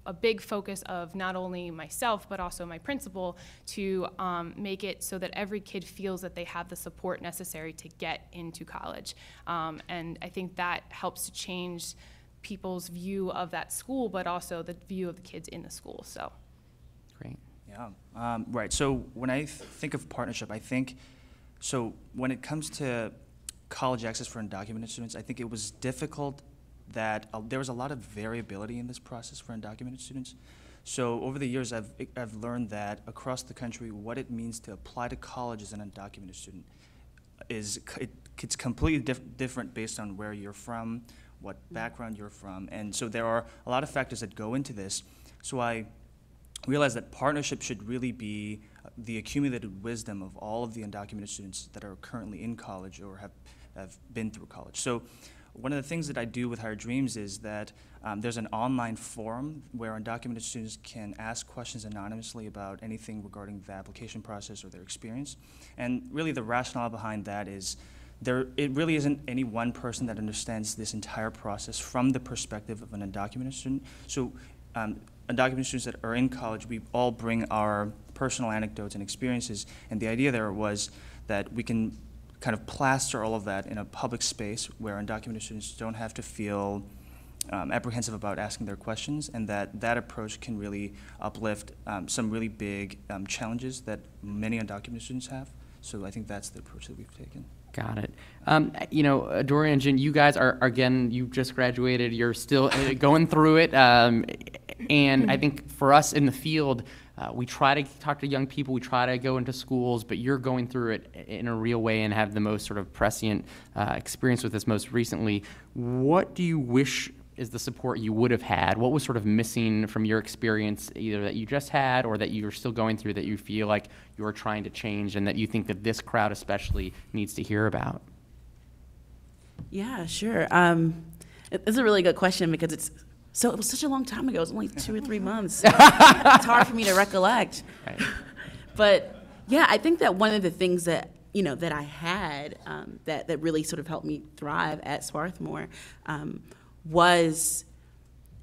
a big focus of not only myself, but also my principal to make it so that every kid feels that they have the support necessary to get into college. And I think that helps to change people's view of that school, but also the view of the kids in the school. So, great. Yeah, right. So when I think of partnership, I think, so when it comes to college access for undocumented students, I think it was difficult that there was a lot of variability in this process for undocumented students. So over the years, I've learned that across the country, what it means to apply to college as an undocumented student is it's completely different based on where you're from, what background you're from. And so there are a lot of factors that go into this. So I realized that partnership should really be the accumulated wisdom of all of the undocumented students that are currently in college or have been through college. So one of the things that I do with Higher Dreams is that there's an online forum where undocumented students can ask questions anonymously about anything regarding the application process or their experience. And really the rationale behind that is it really isn't any one person that understands this entire process from the perspective of an undocumented student. So undocumented students that are in college, we all bring our personal anecdotes and experiences, and the idea there was that we can kind of plaster all of that in a public space where undocumented students don't have to feel apprehensive about asking their questions, and that approach can really uplift some really big challenges that many undocumented students have. So I think that's the approach that we've taken. Got it. You know, Dorian and Jen, you guys are, again, you just graduated, you're still going through it, and I think for us in the field, we try to talk to young people, we try to go into schools, but you're going through it in a real way and have the most sort of prescient experience with this most recently. What do you wish is the support you would have had? What was sort of missing from your experience, either that you just had or that you're still going through, that you feel like you're trying to change and that you think that this crowd especially needs to hear about? Yeah, sure. It's a really good question because it was such a long time ago. It was only 2 or 3 months. It's hard for me to recollect. Right. But yeah, I think that one of the things that that I had that really sort of helped me thrive at Swarthmore was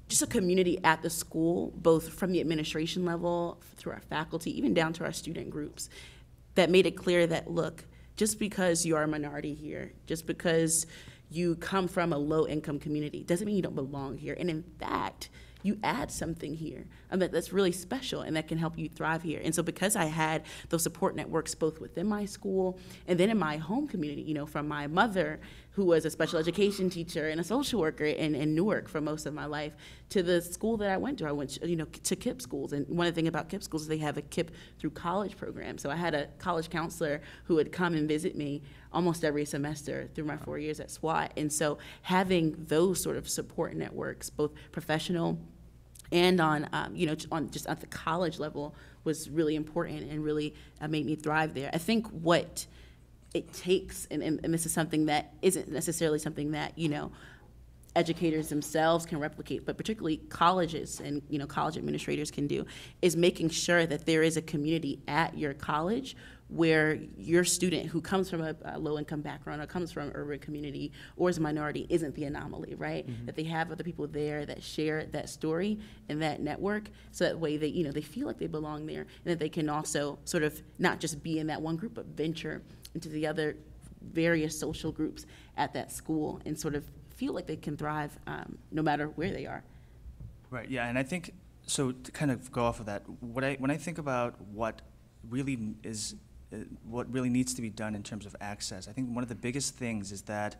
just a community at the school, both from the administration level, through our faculty, even down to our student groups, that made it clear that, look, just because you are a minority here, just because you come from a low-income community, doesn't mean you don't belong here. And in fact, you add something here that's really special and that can help you thrive here. And so because I had those support networks both within my school and then in my home community, from my mother, who was a special education teacher and a social worker in Newark for most of my life, to the school that I went to. I went to KIPP schools. And one of the things about KIPP schools is they have a KIPP through college program. So I had a college counselor who would come and visit me almost every semester through my 4 years at SWAT. And so having those sort of support networks, both professional and on just at the college level, was really important and really made me thrive there. I think what it takes, and this is something that isn't necessarily something that educators themselves can replicate, but particularly colleges and college administrators can do, is making sure that there is a community at your college where your student who comes from a low-income background or comes from an urban community or is a minority isn't the anomaly, right? Mm-hmm. That they have other people there that share that story and that network, so that way they they feel like they belong there, and that they can also sort of not just be in that one group, but venture into the other various social groups at that school and sort of feel like they can thrive no matter where they are. Right, yeah, and I think, so to kind of go off of that, when I think about what really needs to be done in terms of access, I think one of the biggest things is that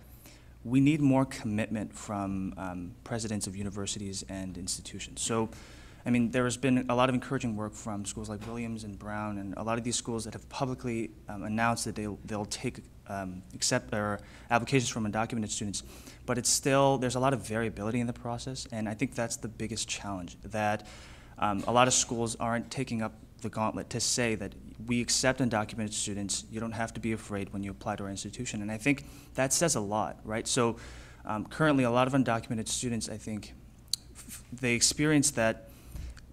we need more commitment from presidents of universities and institutions. So, I mean, there has been a lot of encouraging work from schools like Williams and Brown, and a lot of these schools that have publicly announced that they'll take accept their applications from undocumented students, but it's still, there's a lot of variability in the process, and I think that's the biggest challenge, that a lot of schools aren't taking up the gauntlet to say that we accept undocumented students, you don't have to be afraid when you apply to our institution, and I think that says a lot, right? So currently a lot of undocumented students, I think, they experience that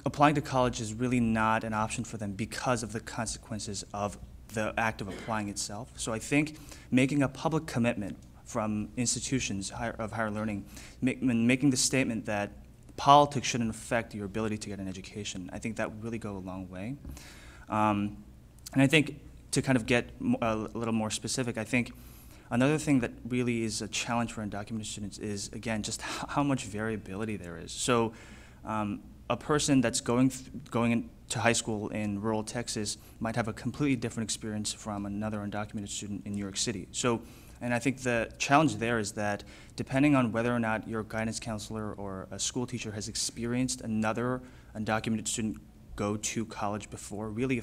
applying to college is really not an option for them because of the consequences of the act of applying itself. So I think making a public commitment from institutions of higher learning, making the statement that politics shouldn't affect your ability to get an education, I think that would really go a long way. And I think to kind of get a little more specific, I think another thing that really is a challenge for undocumented students is, again, just how much variability there is. So a person that's going to high school in rural Texas might have a completely different experience from another undocumented student in New York City. So, and I think the challenge there is that depending on whether or not your guidance counselor or a school teacher has experienced another undocumented student go to college before, really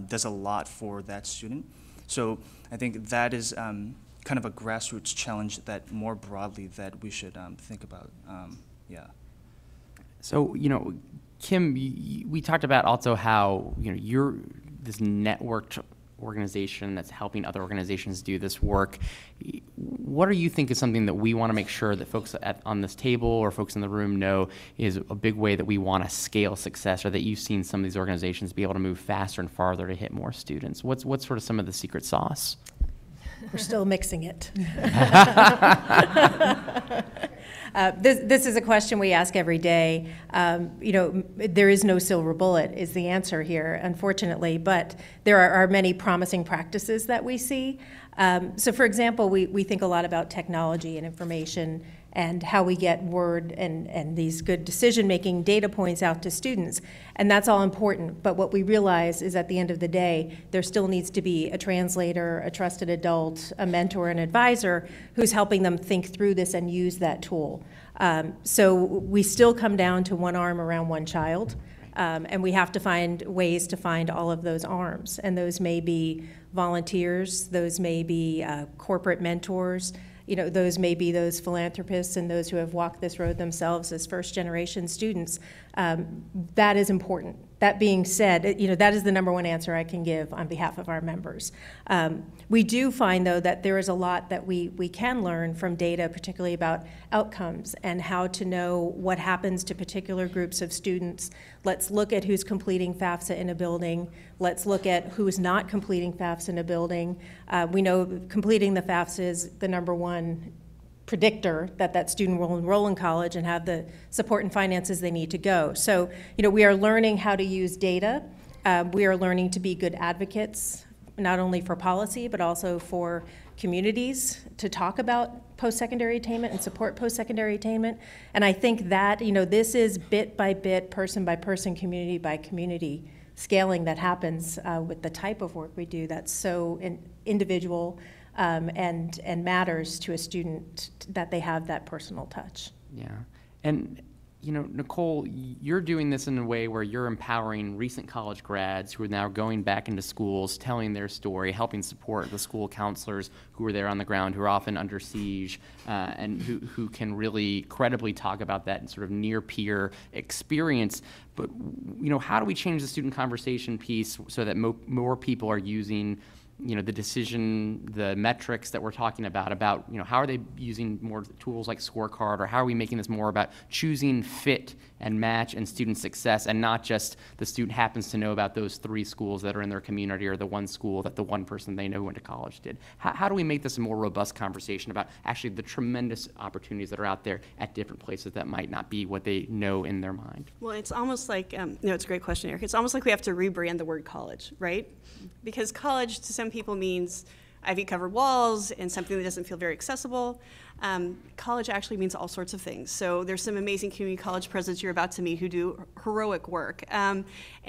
does a lot for that student. So I think that is kind kind of a grassroots challenge that more broadly that we should think about. Yeah. So, Kim, we talked about also how, you're this networked organization that's helping other organizations do this work. What do you think is something that we want to make sure that folks on this table or folks in the room know is a big way that we want to scale success, or that you've seen some of these organizations be able to move faster and farther to hit more students? What's sort of some of the secret sauce? We're still mixing it. This is a question we ask every day. There is no silver bullet is the answer here, unfortunately, but there are many promising practices that we see. So for example, we think a lot about technology and information and how we get word and these good decision-making data points out to students. And that's all important, but what we realize is at the end of the day, there still needs to be a translator, a trusted adult, a mentor, an advisor who's helping them think through this and use that tool. So we still come down to one arm around one child, and we have to find ways to find all of those arms. And those may be volunteers, those may be corporate mentors, those may be those philanthropists and those who have walked this road themselves as first-generation students. That is important. That being said, that is the number one answer I can give on behalf of our members. We do find, though, that there is a lot that we can learn from data, particularly about outcomes and how to know what happens to particular groups of students. Let's look at who's completing FAFSA in a building. Let's look at who's not completing FAFSA in a building. We know completing the FAFSA is the number one predictor that student will enroll in college and have the support and finances they need to go. So, we are learning how to use data. We are learning to be good advocates, not only for policy, but also for communities to talk about post-secondary attainment and support post-secondary attainment. And I think that, this is bit by bit, person by person, community by community scaling that happens with the type of work we do that's so individual, and matters to a student that they have that personal touch. Yeah, and Nicole, you're doing this in a way where you're empowering recent college grads who are now going back into schools, telling their story, helping support the school counselors who are there on the ground, who are often under siege, and who can really credibly talk about that sort of near-peer experience. But how do we change the student conversation piece so that more people are using the metrics that we're talking about, how are they using more tools like scorecard, or how are we making this more about choosing fit and match and student success, and not just the student happens to know about those 3 schools that are in their community or the one school that the one person they know who went to college did? How do we make this a more robust conversation about actually the tremendous opportunities that are out there at different places that might not be what they know in their mind? Well, it's almost like, it's a great question, Eric. It's almost like we have to rebrand the word college, right? Because college to some people means ivy-covered walls and something that doesn't feel very accessible. College actually means all sorts of things. So there's some amazing community college presidents you're about to meet who do heroic work, and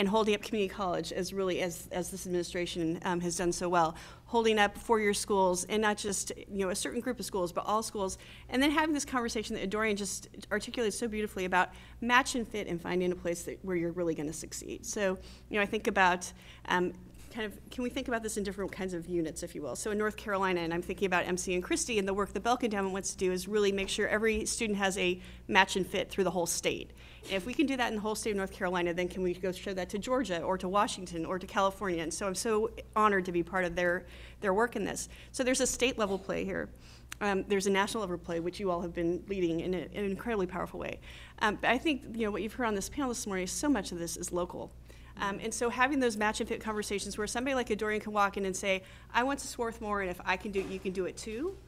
holding up community college as this administration has done so well, holding up four-year schools, and not just a certain group of schools, but all schools, and then having this conversation that Dorian just articulated so beautifully about match and fit and finding a place where you're really going to succeed. So I think about can we think about this in different kinds of units, if you will? So in North Carolina, and I'm thinking about MC and Christie, and the work the Belk Endowment wants to do is really make sure every student has a match and fit through the whole state. And if we can do that in the whole state of North Carolina, then can we go show that to Georgia or to Washington or to California? And so I'm so honored to be part of their work in this. So there's a state level play here. There's a national level play, which you all have been leading in an incredibly powerful way. But I think what you've heard on this panel this morning, so much of this is local. And so having those match and fit conversations where somebody like a Dorian can walk in and say, I went to Swarthmore, and if I can do it, you can do it too.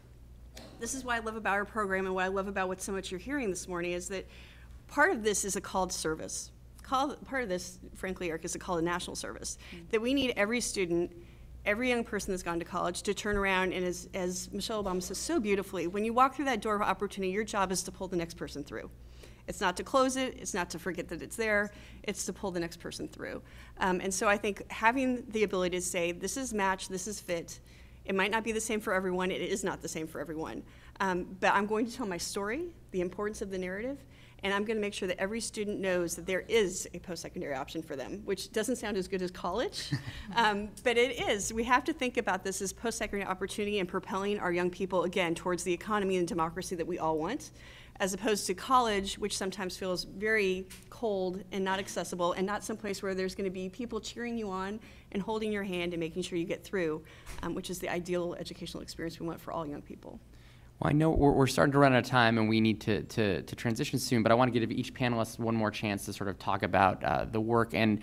This is what I love about our program, and what I love about what so much you're hearing this morning is that part of this is a call to service. Part of this, frankly, Eric, is a call to national service. That we need every student, every young person that's gone to college to turn around, and as Michelle Obama says so beautifully, when you walk through that door of opportunity, your job is to pull the next person through. It's not to close it, it's not to forget that it's there, it's to pull the next person through. And so I think having the ability to say, this is match, this is fit, it might not be the same for everyone, it is not the same for everyone, but I'm going to tell my story, the importance of the narrative, And I'm going to make sure that every student knows that there is a post-secondary option for them, which doesn't sound as good as college, but it is. We have to think about this as post-secondary opportunity and propelling our young people, again, towards the economy and democracy that we all want, as opposed to college, which sometimes feels very cold and not accessible and not someplace where there's going to be people cheering you on and holding your hand and making sure you get through, which is the ideal educational experience we want for all young people. Well, I know we're starting to run out of time and we need to transition soon, but I want to give each panelist one more chance to sort of talk about the work and,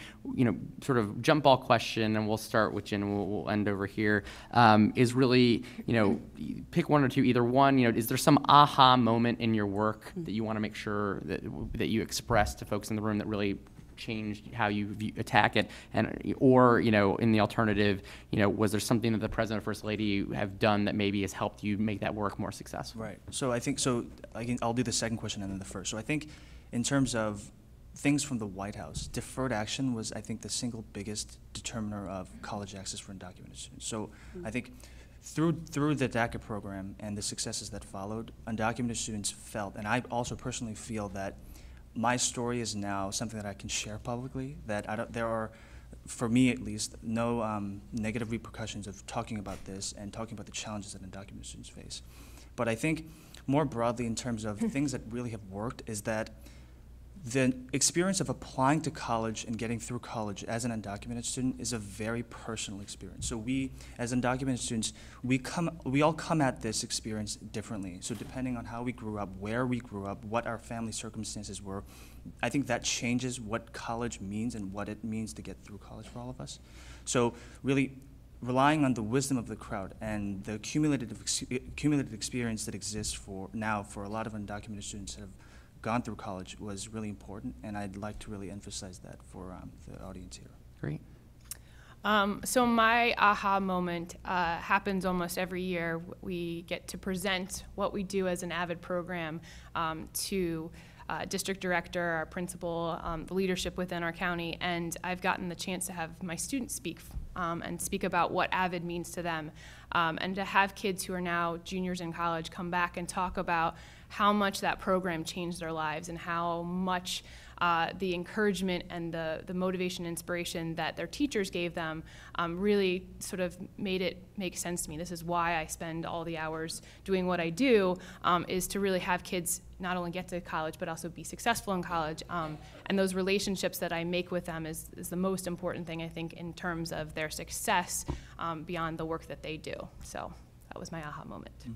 sort of jump ball question, and we'll start with Jen and we'll end over here, is really, pick one or two, either one, is there some aha moment in your work that you want to make sure that you express to folks in the room that really changed how you attack it, or in the alternative, was there something that the President or First Lady have done that maybe has helped you make that work more successful? Right. So I think I'll do the second question and then the first. So I think in terms of things from the White House, deferred action was, I think, the single biggest determiner of college access for undocumented students. So I think through the DACA program and the successes that followed, undocumented students felt, and I also personally feel, that my story is now something that I can share publicly, that there are, for me at least, no negative repercussions of talking about this and talking about the challenges that undocumented students face. But I think more broadly, in terms of things that really have worked, is that the experience of applying to college and getting through college as an undocumented student is a very personal experience. So we, as undocumented students, we all come at this experience differently. So depending on how we grew up, where we grew up, what our family circumstances were, I think that changes what college means and what it means to get through college for all of us. So really relying on the wisdom of the crowd and the cumulative experience that exists for a lot of undocumented students that have gone through college was really important, and I'd like to really emphasize that for the audience here. Great. So my aha moment happens almost every year. We get to present what we do as an AVID program to district director, our principal, the leadership within our county, and I've gotten the chance to have my students speak and speak about what AVID means to them, and to have kids who are now juniors in college come back and talk about how much that program changed their lives and how much the encouragement and the motivation and inspiration that their teachers gave them really sort of made it make sense to me. This is why I spend all the hours doing what I do, is to really have kids not only get to college but also be successful in college. And those relationships that I make with them is the most important thing, I think, in terms of their success beyond the work that they do. So that was my aha moment.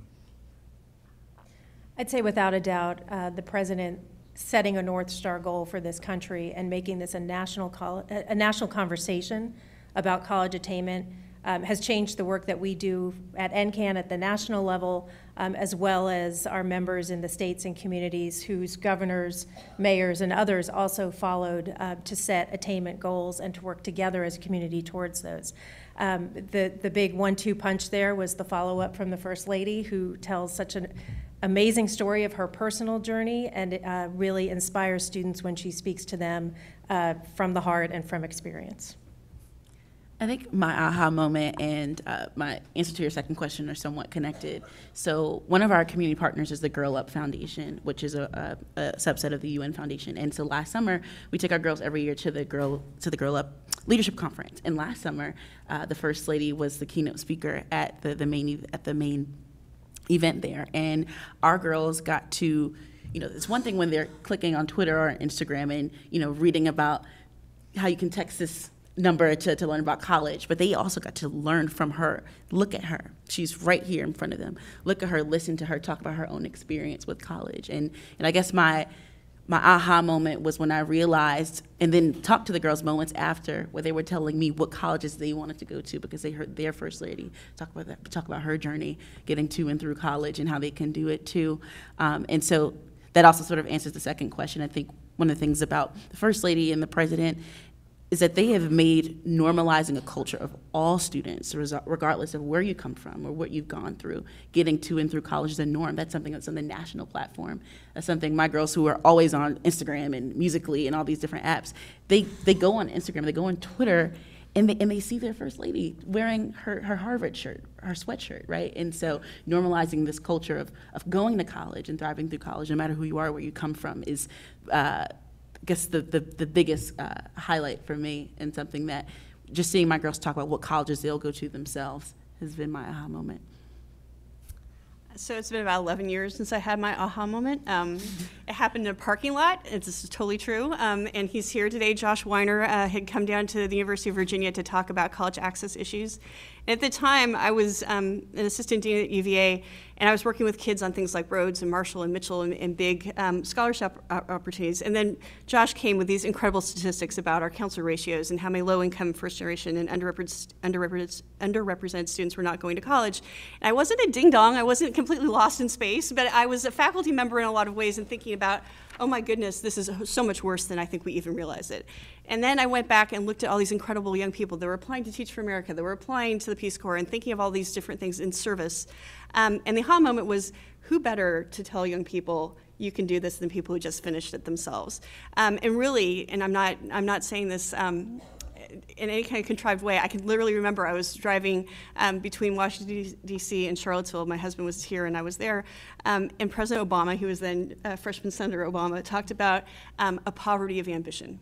I'd say without a doubt, the President setting a North Star goal for this country and making this a national conversation about college attainment has changed the work that we do at NCAN at the national level, as well as our members in the states and communities whose governors, mayors, and others also followed to set attainment goals and to work together as a community towards those. The big 1-2 punch there was the follow-up from the First Lady, who tells such an amazing story of her personal journey and really inspires students when she speaks to them from the heart and from experience. I think my aha moment and my answer to your second question are somewhat connected. So one of our community partners is the Girl Up Foundation, which is a subset of the UN Foundation. And so last summer, we take our girls every year to the Girl Up Leadership Conference. And last summer, the First Lady was the keynote speaker at the main event there, and our girls got to, it's one thing when they're clicking on Twitter or Instagram and reading about how you can text this number to learn about college, but they also got to learn from her. Look at her, she's right here in front of them. Look at her, listen to her talk about her own experience with college. And I guess my aha moment was when I realized, and then talked to the girls moments after, where they were telling me what colleges they wanted to go to because they heard their First Lady talk about her journey getting to and through college and how they can do it too. And so that also sort of answers the second question. I think one of the things about the First Lady and the President is that they have made normalizing a culture of all students, regardless of where you come from or what you've gone through, getting to and through college is a norm. That's something that's on the national platform. That's something my girls who are always on Instagram and Musical.ly and all these different apps, they go on Instagram, they go on Twitter, and they see their first lady wearing her Harvard shirt, her sweatshirt, right? And so normalizing this culture of going to college and thriving through college, no matter who you are, where you come from, is, I guess, the biggest highlight for me, and something that just seeing my girls talk about what colleges they'll go to themselves has been my aha moment. So it's been about 11 years since I had my aha moment. It happened in a parking lot. This is totally true. And he's here today. Josh Weiner had come down to the University of Virginia to talk about college access issues. And at the time, I was an assistant dean at UVA, and I was working with kids on things like Rhodes and Marshall and Mitchell and big scholarship opportunities. And then Josh came with these incredible statistics about our counselor ratios and how many low-income, first-generation, and underrepresented students were not going to college. And I wasn't a ding-dong. I wasn't completely lost in space, but I was a faculty member in a lot of ways and thinking about, oh my goodness, this is so much worse than I think we even realize it. And then I went back and looked at all these incredible young people that were applying to Teach for America, that were applying to the Peace Corps, and thinking of all these different things in service. And the aha moment was, who better to tell young people you can do this than people who just finished it themselves? And really, and I'm not saying this in any kind of contrived way. I can literally remember I was driving between Washington, D.C. and Charlottesville. My husband was here and I was there. And President Obama, who was then freshman Senator Obama, talked about a poverty of ambition.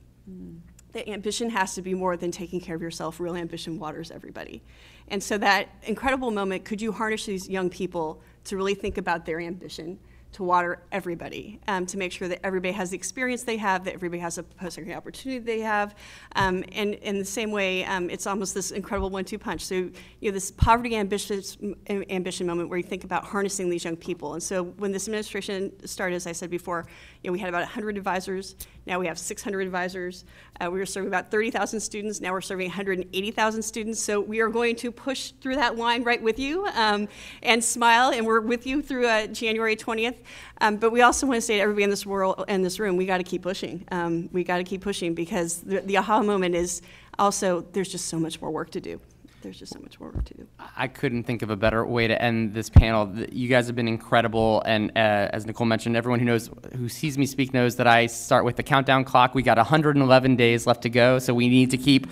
That ambition has to be more than taking care of yourself. Real ambition waters everybody. And so that incredible moment, could you harness these young people to really think about their ambition, to water everybody, to make sure that everybody has the experience they have, that everybody has a post-secondary opportunity they have. And in the same way, it's almost this incredible 1-2 punch. So, this poverty ambition moment where you think about harnessing these young people. And so when this administration started, as I said before, we had about 100 advisors. Now we have 600 advisors. We were serving about 30,000 students. Now we're serving 180,000 students. So we are going to push through that line right with you and smile, and we're with you through January 20th. But we also want to say to everybody in this room, we got to keep pushing. We got to keep pushing, because the aha moment is also, there's just so much more work to do. There's just so much more work to do. I couldn't think of a better way to end this panel. You guys have been incredible, and as Nicole mentioned, everyone who sees me speak knows that I start with the countdown clock. We got 111 days left to go, so we need to keep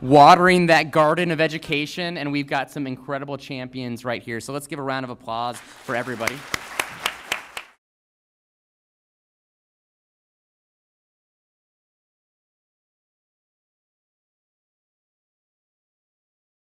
watering that garden of education, and we've got some incredible champions right here. So let's give a round of applause for everybody.